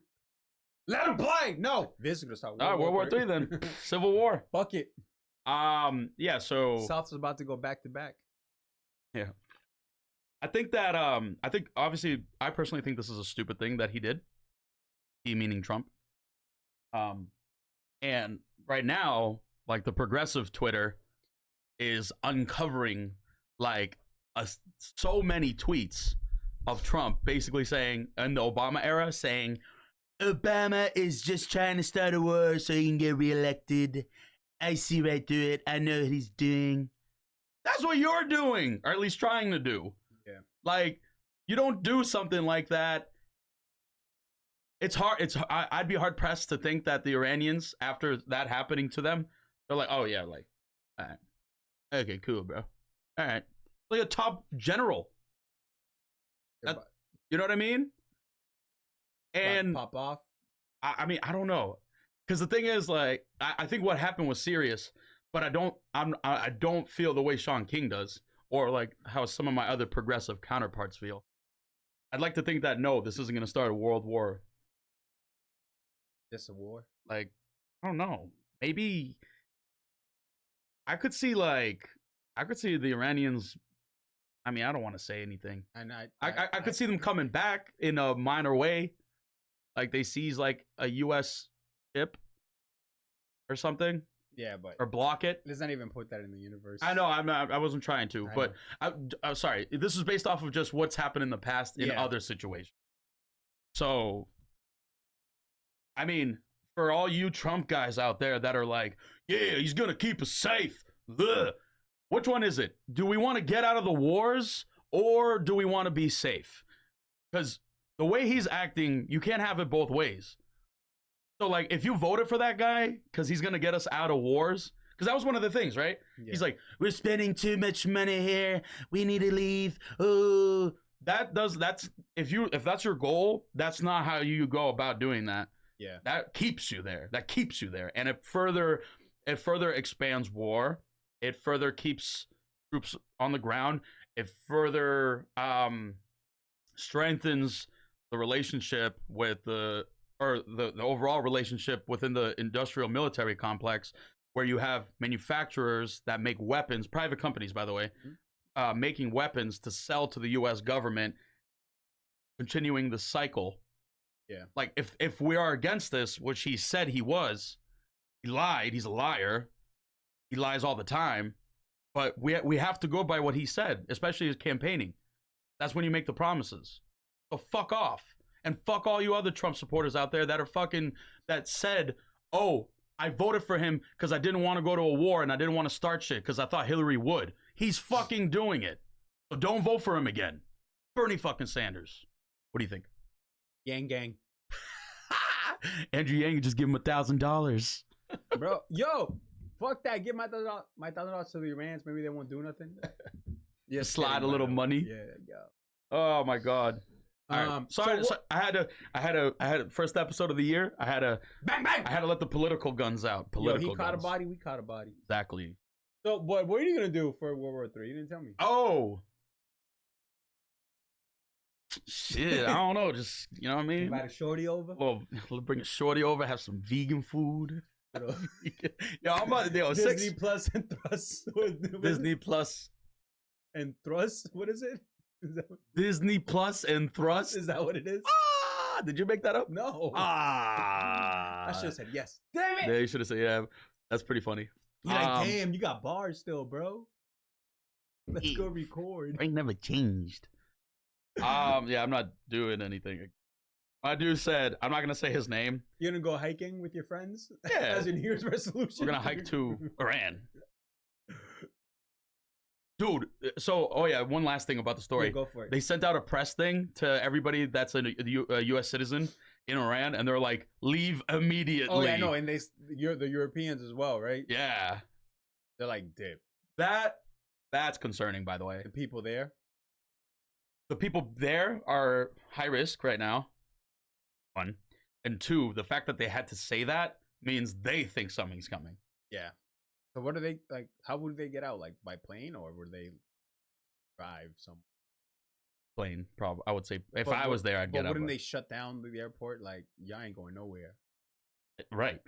S1: Let him play. No, this is gonna start
S2: World War III then. Civil War.
S1: Fuck it.
S2: Yeah. So
S1: South's about to go back to back.
S2: Yeah. I think that obviously I personally think this is a stupid thing that he did. He meaning Trump. And right now, like the progressive Twitter is uncovering like so many tweets of Trump basically saying in the Obama era saying Obama is just trying to start a war so he can get reelected. I see right through it. I know what he's doing. That's what you're doing, or at least trying to do.
S1: Yeah.
S2: Like, you don't do something like that. It's hard. I'd be hard pressed to think that the Iranians, after that happening to them, they're like, oh yeah, like, all right, okay, cool, bro, all right, like a top general. You know what I mean? And
S1: pop off.
S2: I mean, I don't know, because the thing is, like, I think what happened was serious, but I don't feel the way Sean King does, or like how some of my other progressive counterparts feel. I'd like to think that no, this isn't going to start a world war.
S1: Just a war?
S2: Like, I don't know. Maybe I could see the Iranians. I mean, I don't want to say anything.
S1: And
S2: I could see them coming back in a minor way. Like they seize like a U.S. ship or something.
S1: Yeah, but
S2: or block it.
S1: Let's not even put that in the universe.
S2: I know. I wasn't trying to, but I'm sorry. This is based off of just what's happened in the past in other situations. So, I mean, for all you Trump guys out there that are like, yeah, he's gonna keep us safe. Ugh. Which one is it? Do we want to get out of the wars or do we want to be safe? Because the way he's acting, you can't have it both ways. So, like, if you voted for that guy because he's going to get us out of wars, because that was one of the things, right? Yeah. He's like, we're spending too much money here. We need to leave. Oh, if that's your goal, that's not how you go about doing that.
S1: Yeah.
S2: That keeps you there. And it further expands war. It further keeps troops on the ground. It further strengthens the relationship with the overall relationship within the industrial military complex, where you have manufacturers that make weapons, private companies, by the way, making weapons to sell to the U.S. government, continuing the cycle.
S1: Yeah.
S2: Like, if we are against this, which he said he was, he lied. He's a liar. He lies all the time. But we have to go by what he said, especially his campaigning. That's when you make the promises. So fuck off. And fuck all you other Trump supporters out there that said, oh, I voted for him because I didn't want to go to a war and I didn't want to start shit because I thought Hillary would. He's fucking doing it. So don't vote for him again. Bernie fucking Sanders. What do you think?
S1: Yang gang.
S2: Andrew Yang, just give him $1,000.
S1: Bro, yo, fuck that. Give my $1,000 to the Iranians. Maybe they won't do nothing.
S2: Yeah, slide a little money.
S1: Yeah, yeah.
S2: Oh my God. All right. So I had a first episode of the year. I had to
S1: bang bang.
S2: I had to let the political guns out.
S1: He caught a body. We caught a body.
S2: Exactly.
S1: So, but what are you gonna do for World War III? You didn't tell me.
S2: Oh. Shit, I don't know. Just, you know what I mean?
S1: Invite a shorty over.
S2: Well, bring a shorty over, have some vegan food. Yo, I'm about to do
S1: Disney Plus and Thrust.
S2: Disney Plus
S1: and Thrust. What is it?
S2: Disney Plus and Thrust.
S1: Is that what it is?
S2: Ah, did you make that up?
S1: No.
S2: Ah,
S1: I should have said yes. Damn it.
S2: Yeah, you should have said yeah. That's pretty funny.
S1: You're like, damn, you got bars still, bro. Let's go record.
S2: Ain't never changed. Yeah, I'm not doing anything. My dude said, I'm not gonna say his name.
S1: You're gonna go hiking with your friends?
S2: Yeah.
S1: As a New Year's resolution?
S2: We're gonna hike to Iran. Dude, so, oh yeah, one last thing about the story.
S1: Yeah, go for it.
S2: They sent out a press thing to everybody that's a U.S. citizen in Iran, and they're like, leave immediately.
S1: Oh yeah, no, and the Europeans as well, right?
S2: Yeah.
S1: They're like, dip.
S2: That's concerning, by the way.
S1: The people there?
S2: The people there are high risk right now. One. And two, the fact that they had to say that means they think something's coming.
S1: Yeah. So what are they, like, how would they get out? Like, by plane, or would they drive somewhere?
S2: Plane, probably. I would say, if I was there, I'd get out.
S1: Wouldn't they shut down the airport? Like, y'all ain't going nowhere.
S2: Right.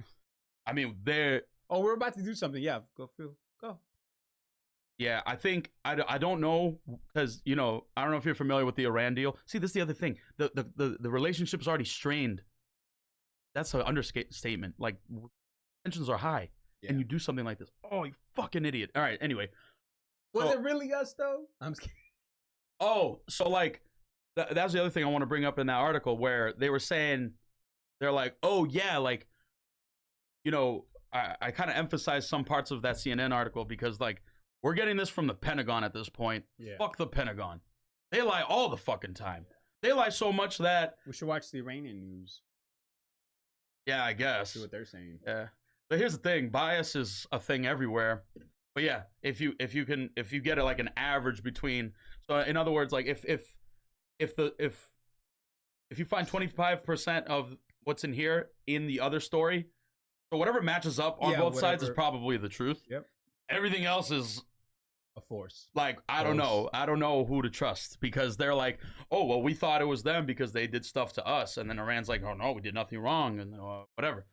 S2: I mean, they're...
S1: Oh, we're about to do something. Yeah, go.
S2: Yeah, I think, I don't know, because, you know, I don't know if you're familiar with the Iran deal. See, this is the other thing. The relationship's already strained. That's an understatement. Like, tensions are high, and you do something like this. Oh, you fucking idiot. All right, anyway.
S1: Was it really us, though? I'm just kidding.
S2: Oh, so, like, that's the other thing I want to bring up in that article, where they were saying, they're like, oh, yeah, like, you know, I kind of emphasized some parts of that CNN article because, like, we're getting this from the Pentagon at this point.
S1: Yeah.
S2: Fuck the Pentagon. They lie all the fucking time. They lie so much that...
S1: We should watch the Iranian news.
S2: Yeah, I guess.
S1: See what they're saying.
S2: Yeah. But here's the thing. Bias is a thing everywhere. But yeah, if you get it like an average between... So in other words, like if you find 25% of what's in here in the other story, so whatever matches up on both sides is probably the truth.
S1: Yep.
S2: Everything else is
S1: a force.
S2: Like, I don't know who to trust, because they're like, oh, well, we thought it was them because they did stuff to us. And then Iran's like, oh, no, we did nothing wrong, and whatever.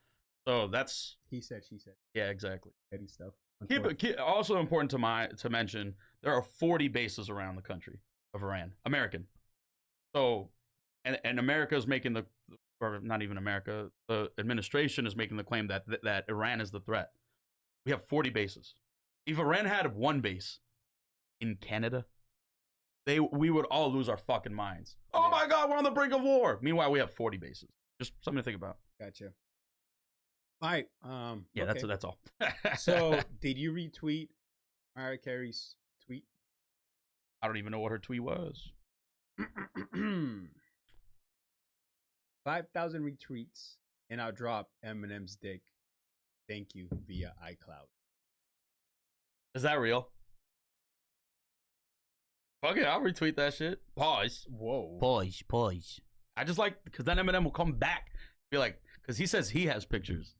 S2: So that's...
S1: He said, she said.
S2: Yeah, exactly.
S1: Petty stuff.
S2: Also important to mention, there are 40 bases around the country of Iran. American. So, and America is making or not even America, the administration is making the claim that Iran is the threat. We have 40 bases. If Iran had one base in Canada, we would all lose our fucking minds. Oh my God, we're on the brink of war. Meanwhile, we have 40 bases. Just something to think about.
S1: Gotcha. All right.
S2: Yeah, okay. That's all.
S1: So, did you retweet Mariah Carey's tweet?
S2: I don't even know what her tweet was.
S1: 5,000 retweets, and I'll drop Eminem's dick. Thank you via iCloud.
S2: Is that real? Fuck it, I'll retweet that shit. Pause.
S1: Whoa.
S2: Pause. I just like, because then Eminem will come back. Be like, because he says he has pictures.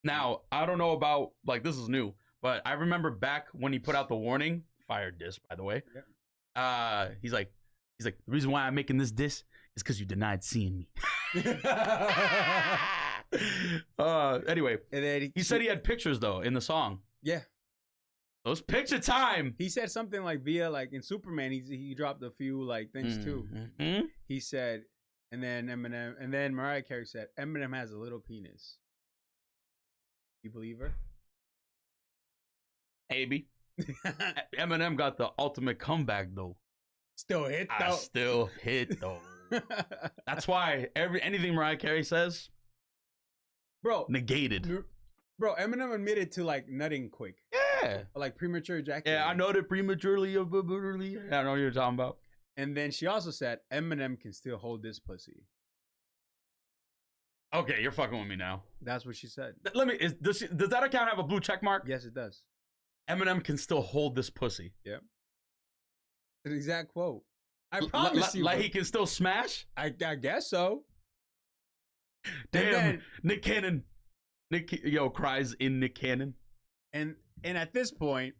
S2: Now, I don't know about, like, this is new, but I remember back when he put out the warning, fire diss, by the way. Yep. He's like, the reason why I'm making this diss is because you denied seeing me. Anyway, and then he said he had pictures, though, in the song.
S1: Yeah.
S2: Those picture time.
S1: He said something like via, like, in Superman, he dropped a few, like, things, too.
S2: Mm-hmm.
S1: He said, and then Mariah Carey said, Eminem has a little penis. You believe her?
S2: Maybe. Eminem got the ultimate comeback, though.
S1: Still hit, though.
S2: I still hit, though. That's why anything Mariah Carey says,
S1: bro,
S2: negated.
S1: Bro, Eminem admitted to, like, nutting quick.
S2: Yeah.
S1: Or, like, premature ejaculation.
S2: Yeah, I nutted prematurely. I don't know what you're talking about.
S1: And then she also said, Eminem can still hold this pussy.
S2: Okay, you're fucking with me now.
S1: That's what she said.
S2: Does that account have a blue check mark?
S1: Yes, it does.
S2: Eminem can still hold this pussy.
S1: Yep. An exact quote. I promise you.
S2: Like he can still smash?
S1: I guess so.
S2: Damn, Nick Cannon. Cries in Nick Cannon.
S1: And at this point,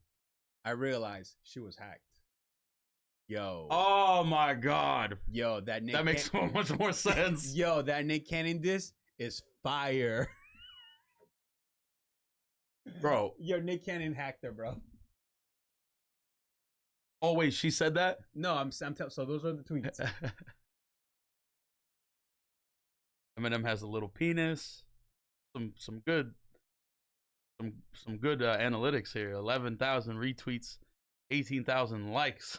S1: I realized she was hacked. Yo.
S2: Oh my god.
S1: Yo, that Nick
S2: That makes so much more sense.
S1: Yo, that Nick Cannon diss is fire.
S2: Bro.
S1: Yo, Nick Cannon hacked her, bro.
S2: Oh wait, she said that?
S1: No, I'm so those are the tweets.
S2: Eminem has a little penis. Some good analytics here. 11,000 retweets, 18,000 likes.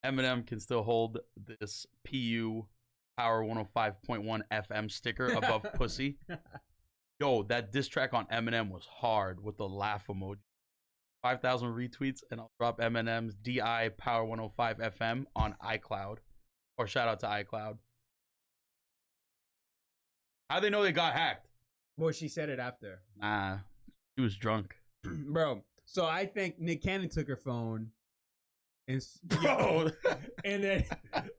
S2: Eminem can still hold this PU Power 105.1 FM sticker above pussy. Yo, that diss track on Eminem was hard with the laugh emoji. 5,000 retweets, and I'll drop Eminem's DI Power 105 FM on iCloud. Or shout out to iCloud. How they know they got hacked?
S1: Well, she said it after.
S2: Nah, she was drunk.
S1: Bro, so I think Nick Cannon took her phone and
S2: Bro.
S1: and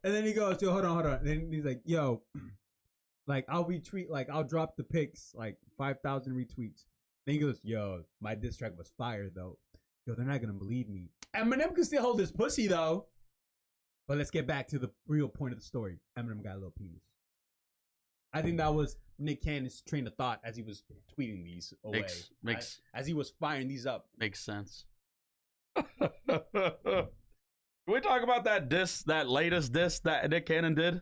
S1: then he goes, yo, hold on. And then he's like, yo, like I'll retweet, like I'll drop the pics, like 5,000 retweets. Then he goes, yo, my diss track was fire though. Yo, they're not gonna believe me. Eminem can still hold his pussy though. But let's get back to the real point of the story. Eminem got a little penis. I think that was Nick Cannon's train of thought as he was tweeting these away. As he was firing these up.
S2: Makes sense. Can we talk about that latest diss that Nick Cannon did?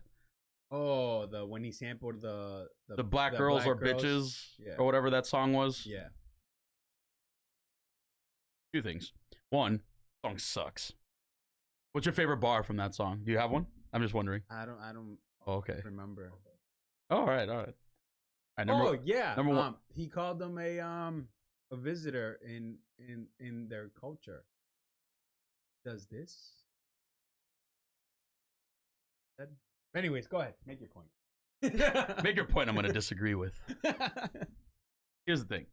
S1: Oh, when he sampled the
S2: black girls
S1: black
S2: or bitches,
S1: yeah,
S2: or whatever that song was.
S1: Yeah.
S2: Two things. One, song sucks. What's your favorite bar from that song? Do you have one? I'm just wondering.
S1: I don't
S2: okay.
S1: remember.
S2: All right. Number one.
S1: He called them a visitor in their culture. Does this? Anyways, go ahead. Make your point.
S2: Make your point. I'm going to disagree with. Here's the thing.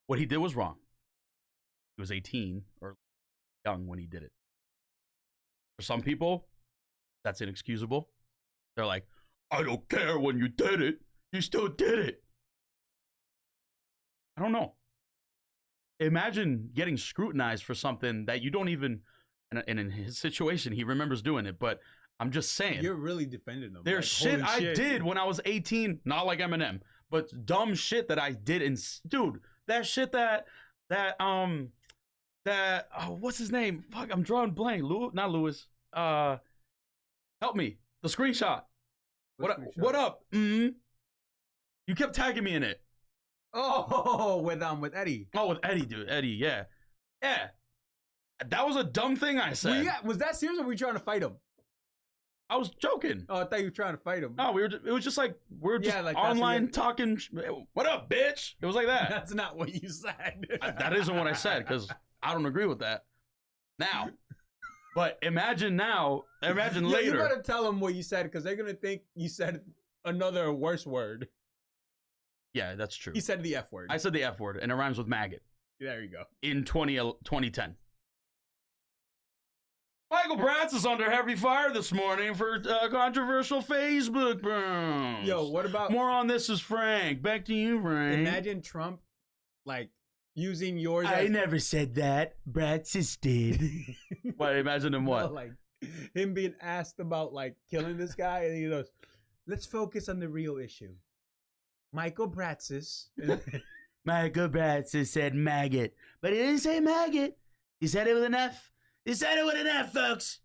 S2: What he did was wrong. He was 18 or young when he did it. For some people, that's inexcusable. They're like, I don't care when you did it. You still did it. I don't know. Imagine getting scrutinized for something that you don't even, and in his situation, he remembers doing it, but I'm just saying.
S1: You're really defending them.
S2: There's shit I did when I was 18, not like Eminem, but dumb shit that I did. Dude, that shit that what's his name? Fuck, I'm drawing blank. Not Lewis. Help me. The screenshot. What up? Mm-hmm. You kept tagging me in it.
S1: Oh, with Eddie.
S2: Oh, with Eddie, dude. Eddie, yeah. Yeah. That was a dumb thing I said.
S1: Was that serious or were we trying to fight him?
S2: I was joking.
S1: Oh, I thought you were trying to fight him.
S2: No, it was just like, we're just online talking. What up, bitch? It was like that.
S1: That's not what you said.
S2: That isn't what I said, because I don't agree with that. Now. But imagine later.
S1: You better tell them what you said, because they're going to think you said another worse word.
S2: Yeah, that's true.
S1: He said the F word.
S2: I said the F word, and it rhymes with maggot.
S1: There you go.
S2: In 2010. Michael Bratz is under heavy fire this morning for controversial Facebook posts.
S1: Yo, what about...
S2: More on This Is Frank. Back to you, Frank.
S1: Imagine Trump, like, using yours
S2: I never said that. Bratz did. What, imagine him what?
S1: No, like, him being asked about, like, killing this guy, and he goes, let's focus on the real issue. Michael Bratz.
S2: Michael Bratz said maggot. But he didn't say maggot. He said it with an F. He said it with an F, folks.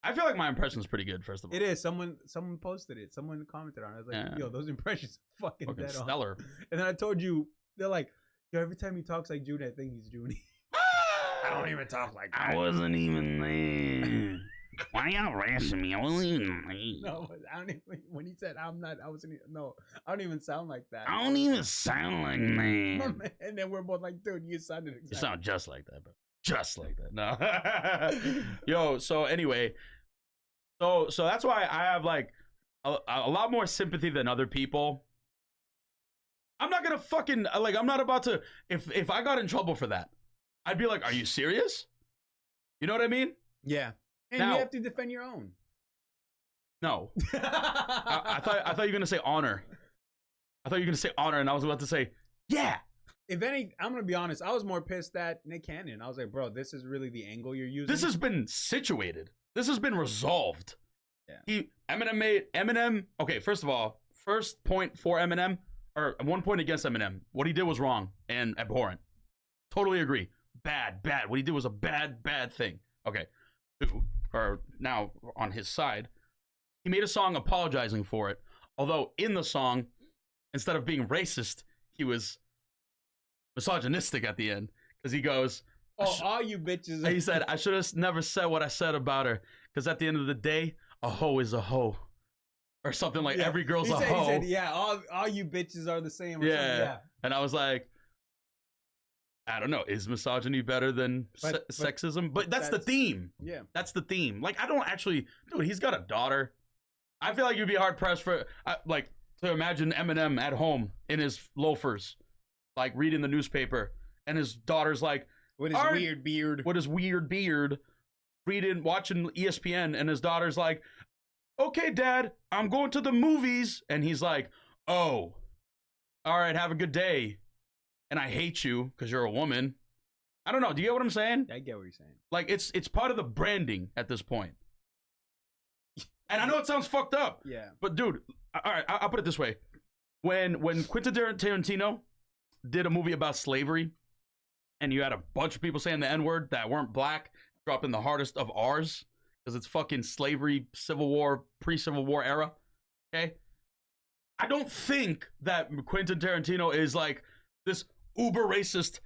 S2: I feel like my impression is pretty good, first of all.
S1: It is. Someone posted it. Someone commented on it. I was like, yo, those impressions are fucking dead
S2: stellar.
S1: on. And then I told you, they're like, yo, every time he talks like Junie, I think he's Junie. I don't even talk like that.
S2: I wasn't even there. Why y'all razzing me? I wasn't even there.
S1: No, I don't even, when he said I don't even sound like that.
S2: I don't even sound like that.
S1: And then we're both like, dude, you sounded exactly.
S2: You sound just like that, bro. Just like that. No. Yo, so anyway, so that's why I have like a lot more sympathy than other people. I'm not gonna fucking like, I'm not about to, if I got in trouble for that, I'd be like, are you serious? You know what I mean?
S1: Yeah. And now, you have to defend your own.
S2: No. I thought you were gonna say honor. I thought you were gonna say honor, and I was about to say, yeah.
S1: If any, I'm gonna be honest. I was more pissed at Nick Cannon. I was like, bro, this is really the angle you're using.
S2: This has been situated. This has been resolved.
S1: Yeah.
S2: Eminem made Eminem. Okay, first of all, first point for Eminem, or 1 point against Eminem. What he did was wrong and abhorrent. Totally agree. Bad. What he did was a bad thing. Okay. Or now on his side, he made a song apologizing for it. Although in the song, instead of being racist, he was misogynistic at the end because he goes,
S1: "Oh, all you bitches."
S2: He said, "I should have never said what I said about her because at the end of the day, a hoe is a hoe." Or something like every girl's a hoe.
S1: He said, yeah, all you bitches are the same. Or
S2: yeah. And I was like, I don't know. Is misogyny better than sexism? But that's the theme.
S1: Yeah.
S2: That's the theme. Like, I don't actually... Dude, he's got a daughter. I feel like you'd be hard-pressed for... to imagine Eminem at home in his loafers, like, reading the newspaper, and his daughter's like...
S1: With his weird beard.
S2: With his weird beard, watching ESPN, and his daughter's like... Okay, Dad, I'm going to the movies. And he's like, oh, all right, have a good day. And I hate you because you're a woman. I don't know. Do you get what I'm saying?
S1: I get what you're saying.
S2: Like, it's part of the branding at this point. And I know it sounds fucked up.
S1: Yeah.
S2: But, dude, all right, I'll put it this way. When Quentin Tarantino did a movie about slavery, and you had a bunch of people saying the N-word that weren't black, dropping the hardest of R's, because it's fucking slavery, Civil War, pre-Civil War era, okay? I don't think that Quentin Tarantino is like this uber racist,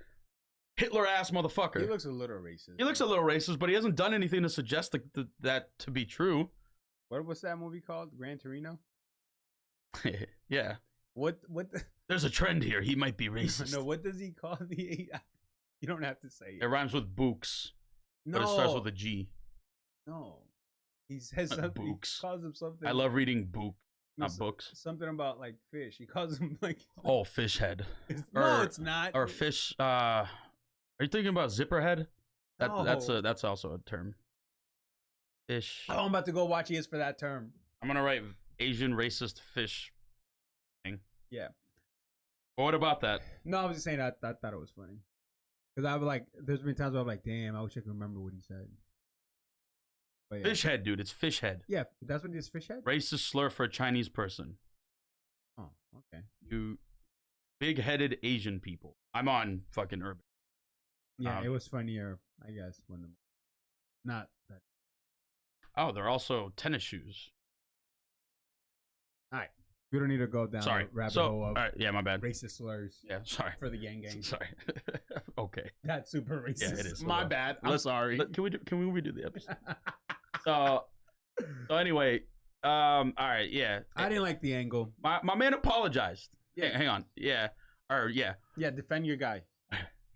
S2: Hitler-ass motherfucker.
S1: He looks a little racist.
S2: He looks a little racist, but he hasn't done anything to suggest that to be true.
S1: What's that movie called? Gran Torino?
S2: Yeah.
S1: What?
S2: There's a trend here. He might be racist.
S1: No, what does he call the... You don't have to say it.
S2: It rhymes with Books,
S1: no.
S2: but it starts with a G.
S1: No, he says something.
S2: Books.
S1: He calls him something.
S2: I love reading not books.
S1: Something about like fish. He calls him like.
S2: Oh, fish head.
S1: No, it's not.
S2: Or fish. Are you thinking about zipper head?
S1: No.
S2: That's also a term. Fish.
S1: Oh, I'm about to go watch ES for that term.
S2: I'm gonna write Asian racist fish thing.
S1: Yeah.
S2: But what about that?
S1: No, I was just saying I thought it was funny. Because I was like, there's been times where I'm like, damn, I wish I could remember what he said. But yeah.
S2: Fish head, dude. It's fish head.
S1: Yeah, that's what it is, fish head?
S2: Racist slur for a Chinese person.
S1: Oh, okay.
S2: You big-headed Asian people. I'm on fucking Urban.
S1: Yeah, it was funnier, I guess, when the... Not that...
S2: Oh, they're also tennis shoes.
S1: All right. We don't need to go down the rabbit hole of
S2: all right, yeah, my bad.
S1: Racist slurs.
S2: Yeah, sorry.
S1: For the Yang Gang.
S2: Sorry. Okay.
S1: That's super racist.
S2: Yeah, it is.
S1: My bad. I'm sorry.
S2: Can we redo the episode? So anyway, all right, yeah.
S1: I didn't like the angle.
S2: My man apologized.
S1: Yeah.
S2: Hang on. Yeah. Or yeah.
S1: Yeah, defend your guy.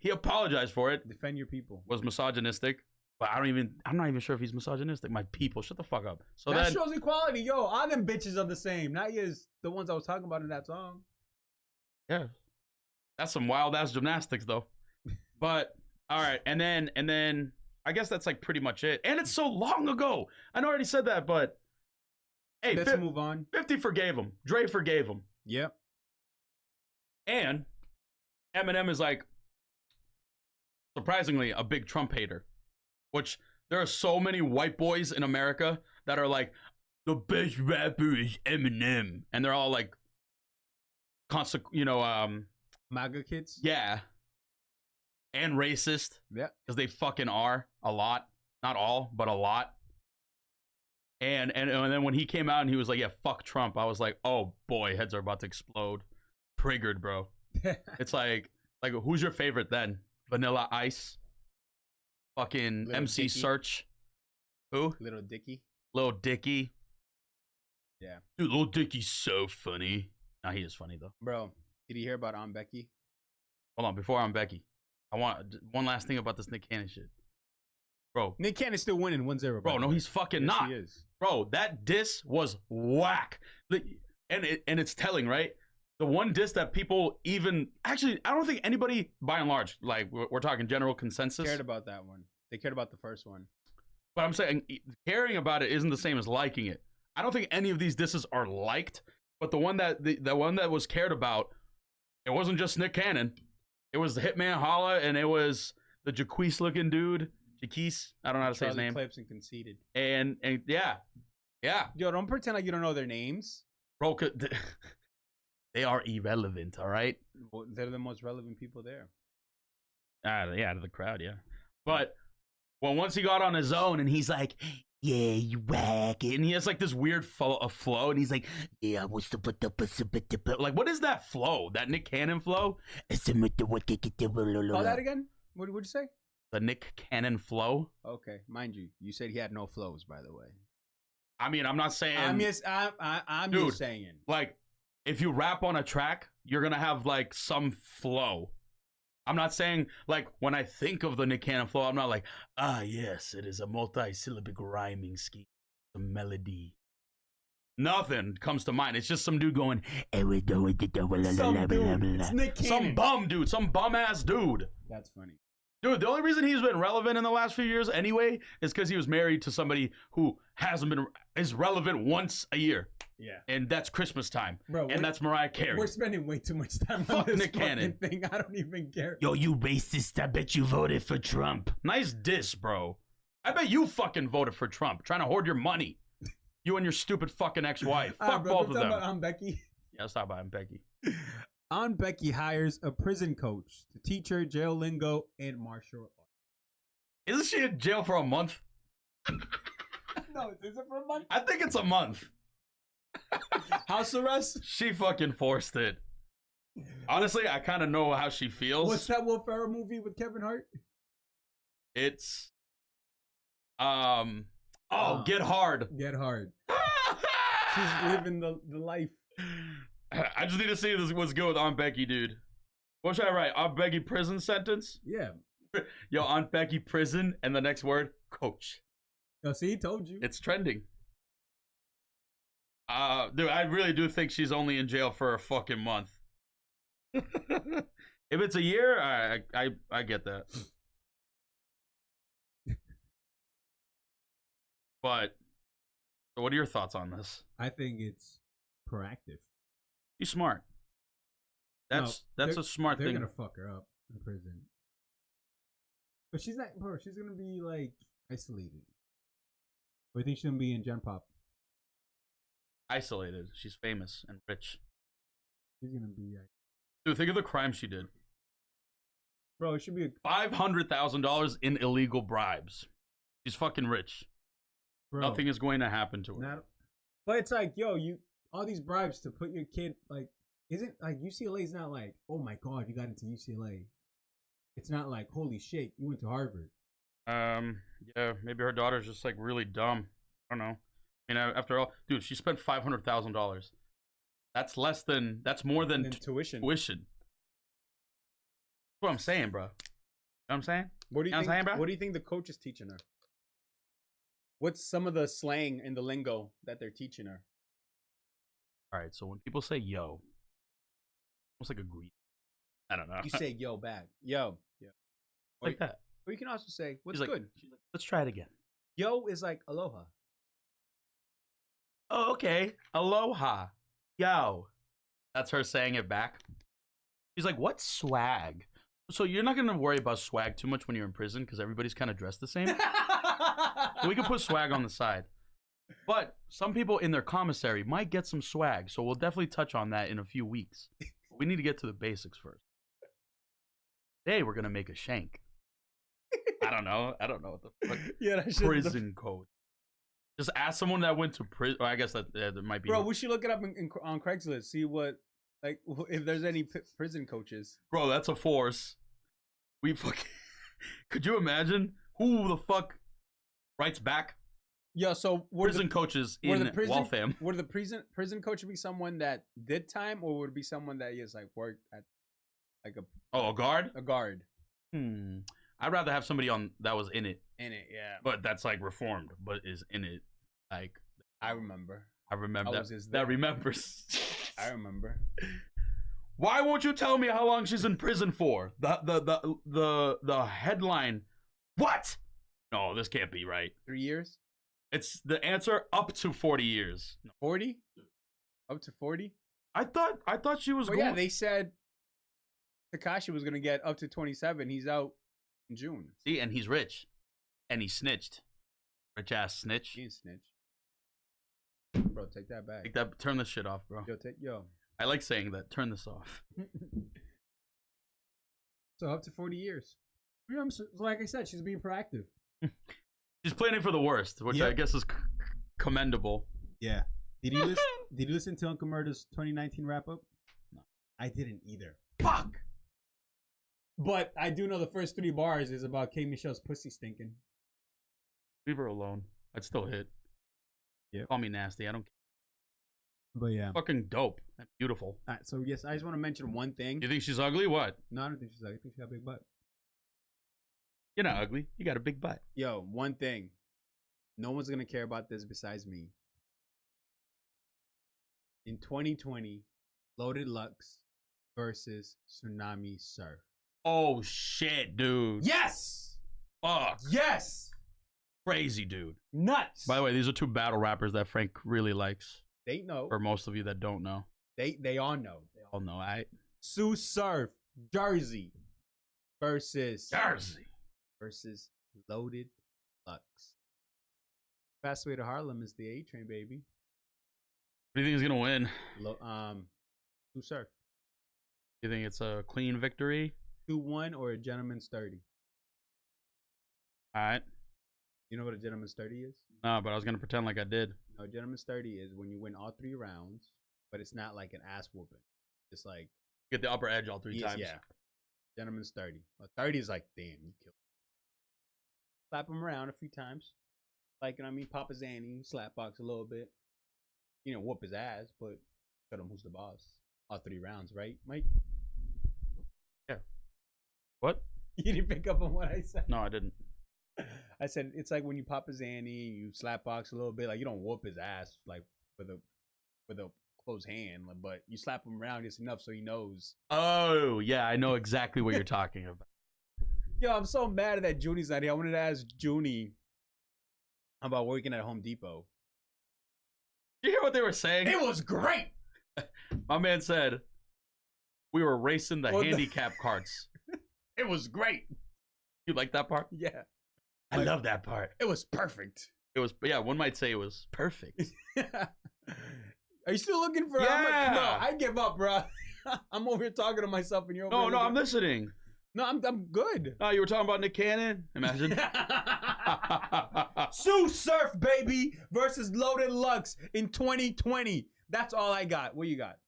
S2: He apologized for it.
S1: Defend your people.
S2: Was misogynistic. But I'm not even sure if he's misogynistic. My people, shut the fuck up. So
S1: that shows equality. Yo, all them bitches are the same. Not just the ones I was talking about in that song.
S2: Yeah. That's some wild ass gymnastics though. But all right, and then I guess that's like pretty much it. And it's so long ago. I know I already said that, but hey,
S1: let's move on.
S2: 50 forgave him. Dre forgave him.
S1: Yep.
S2: And Eminem is like surprisingly a big Trump hater. Which there are so many white boys in America that are like, the best rapper is Eminem, and they're all like,
S1: MAGA kids.
S2: Yeah, and racist.
S1: Yeah,
S2: because they fucking are a lot, not all, but a lot. And then when he came out and he was like, yeah, fuck Trump, I was like, oh boy, heads are about to explode. Triggered, bro. It's like who's your favorite then? Vanilla Ice. Fucking
S1: Little
S2: MC
S1: Dicky.
S2: Search. Who?
S1: Little Dicky.
S2: Lil Dicky.
S1: Yeah.
S2: Dude, Lil Dicky's so funny. Nah, he is funny though.
S1: Bro, did you hear about Aunt Becky?
S2: Hold on, before I'm Becky, I want one last thing about this Nick Cannon shit. Bro.
S1: Nick Cannon's still winning 1-0.
S2: Bro, no, he's fucking not.
S1: He is.
S2: Bro, that diss was whack. And it's telling, right? The one diss that people even... Actually, I don't think anybody, by and large, like, we're talking general consensus.
S1: Cared about that one. They cared about the first one.
S2: But I'm saying caring about it isn't the same as liking it. I don't think any of these disses are liked, but the one that the one that was cared about, it wasn't just Nick Cannon. It was the Hitman Holla, and it was the Jaquise looking dude. Jaquise, I don't know how to say his
S1: Charlie
S2: name.
S1: Clips and Conceited.
S2: And yeah.
S1: Yo, don't pretend like you don't know their names.
S2: Bro, they are irrelevant, all right?
S1: Well, they're the most relevant people there.
S2: Out of the crowd, yeah. But once he got on his own and he's like, yeah, you whack it. And he has like this weird flow, and he's like, yeah, what's the like, what is that flow? That Nick Cannon flow?
S1: Oh, that again? What'd you say?
S2: The Nick Cannon flow.
S1: Okay, mind you, you said he had no flows, by the way.
S2: I mean, I'm not saying.
S1: I'm just saying.
S2: Like, if you rap on a track, you're gonna have like some flow. I'm not saying like when I think of the Nick Cannon flow, I'm not like, yes, it is a multi-syllabic rhyming scheme, a melody. Nothing comes to mind. It's just some dude going,
S1: some dude. It's Nick Cannon.
S2: Some bum ass dude.
S1: That's funny.
S2: Dude, the only reason he's been relevant in the last few years anyway is because he was married to somebody who is relevant once a year.
S1: Yeah.
S2: And that's Christmas time.
S1: Bro,
S2: and that's Mariah Carey.
S1: We're spending way too much time on this Nick Cannon thing. I don't even care.
S2: Yo, you racist. I bet you voted for Trump. Nice diss, bro. I bet you fucking voted for Trump, trying to hoard your money. You and your stupid fucking ex-wife. Fuck both of them.
S1: Aunt Becky.
S2: Yeah, let's talk about Aunt Becky.
S1: Aunt Becky hires a prison coach to teach her jail lingo and martial arts.
S2: Isn't she in jail for a month?
S1: No, is it for a month?
S2: I think it's a month.
S1: House arrest?
S2: She fucking forced it. Honestly, I kind of know how she feels.
S1: What's that Will Ferrell movie with Kevin Hart?
S2: It's Get Hard.
S1: Get Hard. She's living the life.
S2: I just need to see what's good with Aunt Becky, dude. What should I write? Aunt Becky prison sentence?
S1: Yeah.
S2: Yo, Aunt Becky prison, and the next word, coach.
S1: Oh, see, he told you.
S2: It's trending. Dude, I really do think she's only in jail for a fucking month. If it's a year, I get that. But what are your thoughts on this?
S1: I think it's proactive.
S2: She's smart. That's a smart thing.
S1: They're gonna fuck her up in prison. But she's not, bro. She's gonna be like isolated. Or you think she's gonna be in Gen Pop?
S2: Isolated. She's famous and rich.
S1: She's gonna be.
S2: Dude, think of the crime she did.
S1: Bro, it should be
S2: $500,000 in illegal bribes. She's fucking rich. Bro, nothing is going to happen to her.
S1: But it's like, yo, all these bribes to put your kid, like, isn't like UCLA's not like, oh my god, you got into UCLA. It's not like, holy shit, you went to Harvard.
S2: Yeah, maybe her daughter's just like really dumb. I don't know. You know, after all, dude, she spent $500,000. That's more than
S1: tuition.
S2: That's what I'm saying, bro. You know what I'm saying?
S1: What do you think? What do you think the coach is teaching her? What's some of the slang and the lingo that they're teaching her?
S2: All right, so when people say yo, almost like a greet. I don't know.
S1: You say yo back. Yo. Yeah.
S2: Like that.
S1: Or you can also say, what's
S2: she's
S1: good?
S2: Like, she's like, let's try it again.
S1: Yo is like aloha.
S2: Oh, okay. Aloha. Yo. That's her saying it back. She's like, what's swag? So you're not going to worry about swag too much when you're in prison because everybody's kind of dressed the same. We can put swag on the side. But some people in their commissary might get some swag, so we'll definitely touch on that in a few weeks. We need to get to the basics first. Today, we're going to make a shank. I don't know what the fuck.
S1: Yeah,
S2: prison code. Just ask someone that went to prison. I guess that there might be.
S1: Bro, we should look it up on Craigslist. See what, like, if there's any prison coaches.
S2: Bro, that's a force. We fucking. Could you imagine who the fuck writes back?
S1: Yeah, so
S2: prison coaches in Waltham.
S1: Would the prison coach be someone that did time, or would it be someone that just like worked at like
S2: a guard?
S1: A guard.
S2: I'd rather have somebody on that was in it.
S1: In it, yeah.
S2: But that's like reformed, but is in it. Like
S1: I remember
S2: that remembers.
S1: I remember.
S2: Why won't you tell me how long she's in prison for? The headline. What? No, this can't be right.
S1: 3 years?
S2: It's the answer up to 40 years.
S1: 40? Up to 40?
S2: I thought she was going.
S1: Yeah, they said Takashi was gonna get up to 27. He's out in June.
S2: See, and he's rich, and he snitched. Rich ass snitch.
S1: He ain't snitch. Bro, take that back.
S2: Take that. Turn this shit off, bro.
S1: Yo.
S2: I like saying that. Turn this off.
S1: So up to 40 years. Yeah, like I said, she's being proactive.
S2: She's planning for the worst, which I guess is commendable.
S1: Yeah. Did you listen to Uncle Murda's 2019 wrap up? No, I didn't either. Fuck. But I do know the first 3 bars is about K. Michelle's pussy stinking.
S2: Leave her alone. I'd still hit.
S1: Yeah.
S2: Call me nasty. I don't care.
S1: But yeah.
S2: Fucking dope. And beautiful.
S1: All right, so yes, I just want to mention one thing.
S2: You think she's ugly? What?
S1: No, I don't think she's ugly. I think she got a big butt.
S2: You're not ugly. You got a big butt.
S1: Yo, one thing. No one's going to care about this besides me. In 2020, Loaded Lux versus Tsunami Surf.
S2: Oh, shit, dude.
S1: Yes!
S2: Fuck.
S1: Yes!
S2: Crazy, dude.
S1: Nuts!
S2: By the way, these are 2 battle rappers that Frank really likes.
S1: They know.
S2: For most of you that don't know.
S1: They all know. They all
S2: Oh, no, I...
S1: Sue Surf, Jersey versus Loaded Lux. Fast way to Harlem is the A Train, baby.
S2: What do you think is gonna win?
S1: Sue Surf.
S2: You think it's a clean victory?
S1: 2-1 or a gentleman's 30?
S2: All right.
S1: You know what a gentleman's 30 is?
S2: No, but I was gonna pretend like I did.
S1: No, gentleman's 30 is when you win all 3 rounds, but it's not like an ass whooping. It's like
S2: Get the upper edge all 3 times.
S1: Yeah. Gentleman's 30. Well, 30 is like, damn, you killed. Slap him around a few times. Like, you know what I mean? Papa Zanny, slap box a little bit. You know, whoop his ass, but tell him who's the boss. All 3 rounds, right, Mike?
S2: Yeah. What?
S1: You didn't pick up on what I said?
S2: No, I didn't.
S1: I said it's like when you pop a Zanny, you slap box a little bit. Like, you don't whoop his ass like with a closed hand, but you slap him around just enough so he knows.
S2: Oh, yeah, I know exactly what you're talking about.
S1: Yo, I'm so mad that Junie's not here. I wanted to ask Junie about working at Home Depot.
S2: Did you hear what they were saying?
S1: It was great.
S2: My man said we were racing the handicap carts.
S1: It was great.
S2: You like that part?
S1: Yeah.
S2: I love that part.
S1: It was perfect.
S2: It was, yeah, one might say it was perfect.
S1: Are you still looking for?
S2: Yeah.
S1: No, I give up, bro. I'm over here talking to myself, and you're over.
S2: No, I'm listening.
S1: No, I'm good.
S2: Oh, you were talking about Nick Cannon? Imagine.
S1: Sue Surf, baby, versus Loaded Lux in 2020. That's all I got. What you got?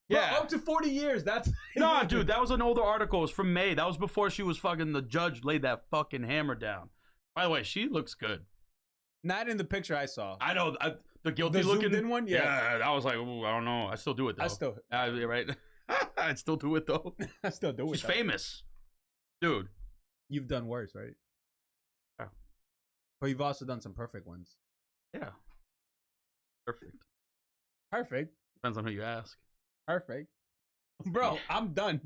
S2: Yeah.
S1: Bro, up to 40 years. That's
S2: no, dude, that was an older article. It was from May. That was before she was fucking, the judge laid that fucking hammer down. By the way, she looks good.
S1: Not in the picture I saw.
S2: I know. The guilty looking
S1: zoomed in one? Yeah.
S2: I was like, ooh, I don't know. I still do it, though. Right? I'd still do it, though.
S1: I still do it.
S2: She's famous. Dude.
S1: You've done worse, right?
S2: Yeah.
S1: But you've also done some perfect ones.
S2: Yeah. Perfect.
S1: Perfect.
S2: Depends on who you ask.
S1: Perfect. Bro, I'm done.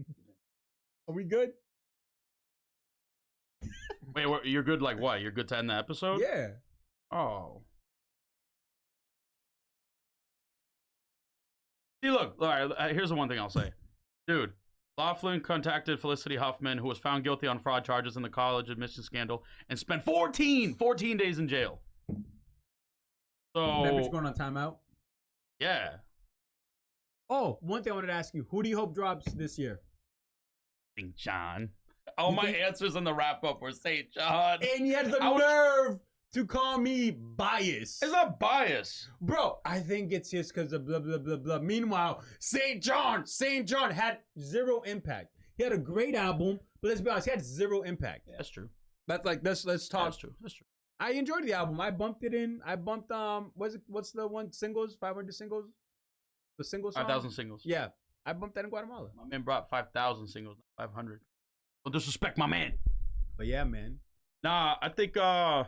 S1: Are we good?
S2: Wait, you're good like what? You're good to end the episode?
S1: Yeah.
S2: Oh. See, look, all right, here's the one thing I'll say. Dude, Laughlin contacted Felicity Huffman, who was found guilty on fraud charges in the college admission scandal, and spent 14 days in jail. So,
S1: That bitch going on timeout?
S2: Yeah.
S1: Oh, one thing I wanted to ask you. Who do you hope drops this year?
S2: St. John. All my answers in the wrap-up were St. John.
S1: And you had the nerve to call me biased.
S2: It's not bias.
S1: Bro, I think it's just because of blah, blah, blah, blah. Meanwhile, St. John had zero impact. He had a great album, but let's be honest, he had zero impact.
S2: Yeah, that's true.
S1: That's like, let's talk.
S2: That's true. That's true.
S1: I enjoyed the album. I bumped it in. I bumped, what's the one, singles? 500 singles? The single song?
S2: 5,000 singles.
S1: Yeah. I bumped that in Guatemala.
S2: My man brought 5,000 singles, not 500. Don't disrespect my man.
S1: But yeah, man.
S2: Nah, I think, I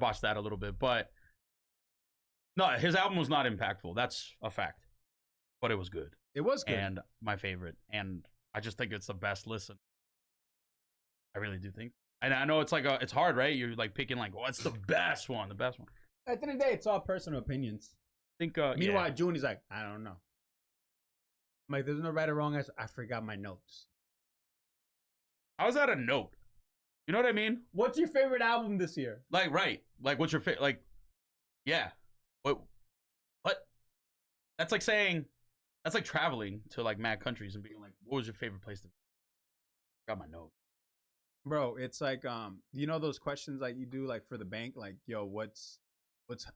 S2: botched that a little bit, but no, his album was not impactful. That's a fact. But it was good.
S1: It was good.
S2: And my favorite. And I just think it's the best listen. I really do think. And I know it's like, it's hard, right? You're like picking like, what's the best one? The best one.
S1: At the end of the day, it's all personal opinions.
S2: I think,
S1: Meanwhile, Junie's like, I don't know. I'm like, there's no right or wrong answer. I forgot my notes.
S2: How's that a note? You know what I mean?
S1: What's your favorite album this year?
S2: Like, right. Like, what's your favorite? Like, yeah. What? That's like saying, that's like traveling to like mad countries and being like, what was your favorite place to? Got my note.
S1: Bro, it's like you know those questions like you do like for the bank, like, yo, what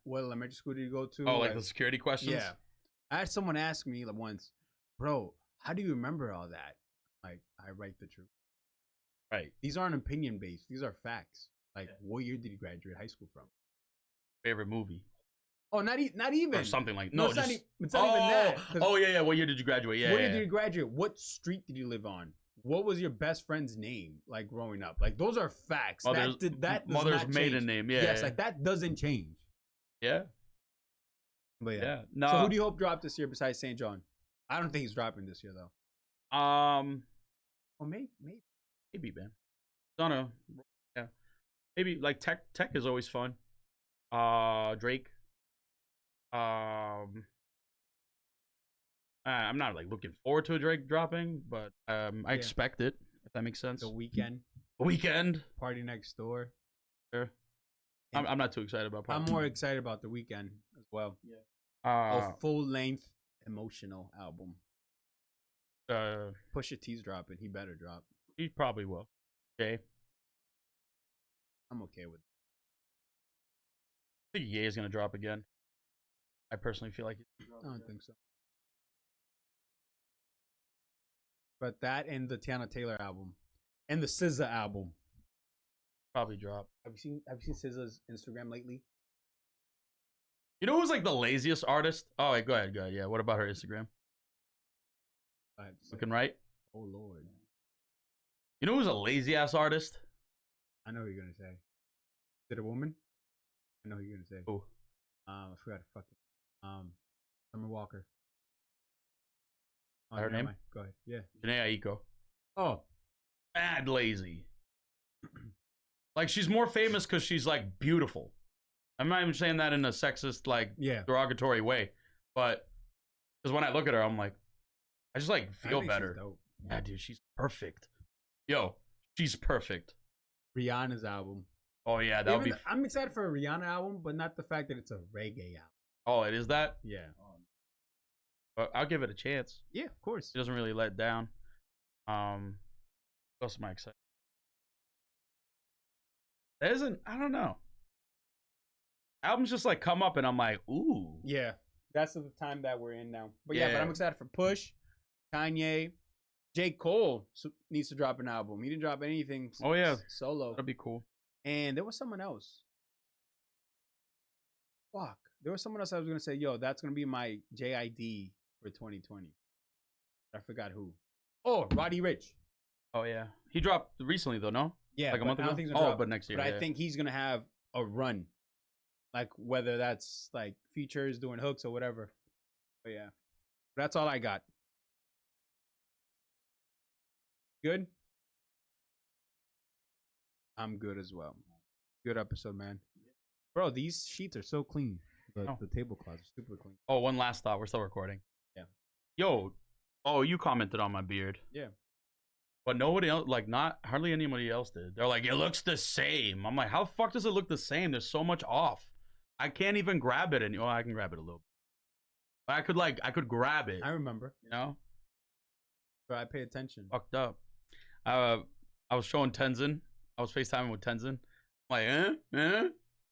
S1: elementary school did you go to?
S2: Oh, like the security questions?
S1: Yeah. I had someone ask me like once, bro, how do you remember all that? Like, I write the truth.
S2: Right.
S1: These aren't opinion based. These are facts. Like, what year did you graduate high school from?
S2: Favorite movie?
S1: Oh, not even.
S2: Or something like
S1: No,
S2: no.
S1: it's
S2: Just,
S1: not even that.
S2: Oh yeah. What year did you graduate? Yeah.
S1: What year did you graduate? What street did you live on? What was your best friend's name like growing up? Like, those are facts.
S2: Mother's
S1: Mother's
S2: maiden name. Yeah.
S1: Yes, like that doesn't change.
S2: Yeah.
S1: But
S2: Yeah. No.
S1: So who do you hope dropped this year besides St. John? I don't think he's dropping this year though. Well, maybe.
S2: Maybe, man. I don't know. Yeah. Maybe like Tech is always fun. Drake. I'm not like looking forward to a Drake dropping, but I expect it, if that makes sense.
S1: The Weeknd.
S2: Weekend.
S1: Party Next Door.
S2: Sure. I'm not too excited about
S1: I'm more excited about The Weeknd as well.
S2: Yeah.
S1: A full length emotional album. Pusha T's dropping. He better drop.
S2: He probably will. Okay.
S1: I'm okay with it.
S2: I think Ye is gonna drop again. I personally feel like
S1: I don't think so. But that and the Tiana Taylor album. And the SZA album.
S2: probably drop.
S1: Have you seen SZA's Instagram lately?
S2: You know who's like the laziest artist? Oh, wait, go ahead. Yeah, what about her Instagram? Looking right?
S1: Oh Lord.
S2: You know who's a lazy ass artist?
S1: I know who you're gonna say. Is it a woman? I know who you're gonna say.
S2: Who?
S1: I forgot to fucking Summer Walker.
S2: Her name?
S1: Go ahead. Yeah.
S2: Janae Aiko.
S1: Oh.
S2: Mad lazy. Like, she's more famous because she's like beautiful. I'm not even saying that in a sexist, like, derogatory way, but because when I look at her, I'm like, I just like feel better. Yeah, dude, she's perfect. Yo, she's perfect.
S1: Rihanna's album.
S2: Oh yeah, that would be.
S1: I'm excited for a Rihanna album, but not the fact that it's a reggae album.
S2: Oh, it is that?
S1: Yeah.
S2: But I'll give it a chance.
S1: Yeah, of course.
S2: It doesn't really let down. What else am I excited? There isn't. I don't know. Albums just like come up and I'm like, ooh.
S1: Yeah, that's the time that we're in now. But but I'm excited for Push, Kanye, J. Cole needs to drop an album. He didn't drop anything.
S2: Oh yeah,
S1: solo.
S2: That'd be cool.
S1: And there was someone else. Fuck, there was someone else I was gonna say, yo, that's gonna be my JID for 2020. I forgot who. Oh, Roddy Ricch.
S2: Oh yeah, he dropped recently though, no?
S1: Yeah,
S2: like a month ago. But next year.
S1: But I think he's gonna have a run. Like, whether that's like features, doing hooks, or whatever. But yeah, that's all I got. Good? I'm good as well. Good episode, man. Bro, these sheets are so clean. The tablecloths are super clean.
S2: Oh, one last thought. We're still recording.
S1: Yeah.
S2: Yo. Oh, you commented on my beard.
S1: Yeah.
S2: But nobody else, like, not hardly anybody else did. They're like, it looks the same. I'm like, how the fuck does it look the same? There's so much off. I can't even grab it anymore. I can grab it a little bit. I could grab it.
S1: I remember.
S2: You know?
S1: But I pay attention.
S2: Fucked up. I was showing Tenzin. I was FaceTiming with Tenzin. I'm like, eh?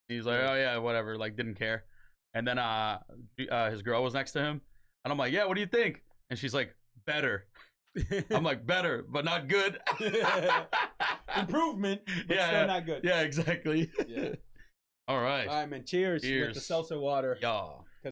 S2: He's like, oh yeah, whatever. Like, didn't care. And then his girl was next to him. And I'm like, yeah, what do you think? And she's like, better. I'm like, better, but not good.
S1: Improvement, but still not good.
S2: Yeah, exactly.
S1: Yeah.
S2: All right.
S1: All right, man. Cheers. With the seltzer water.
S2: Y'all.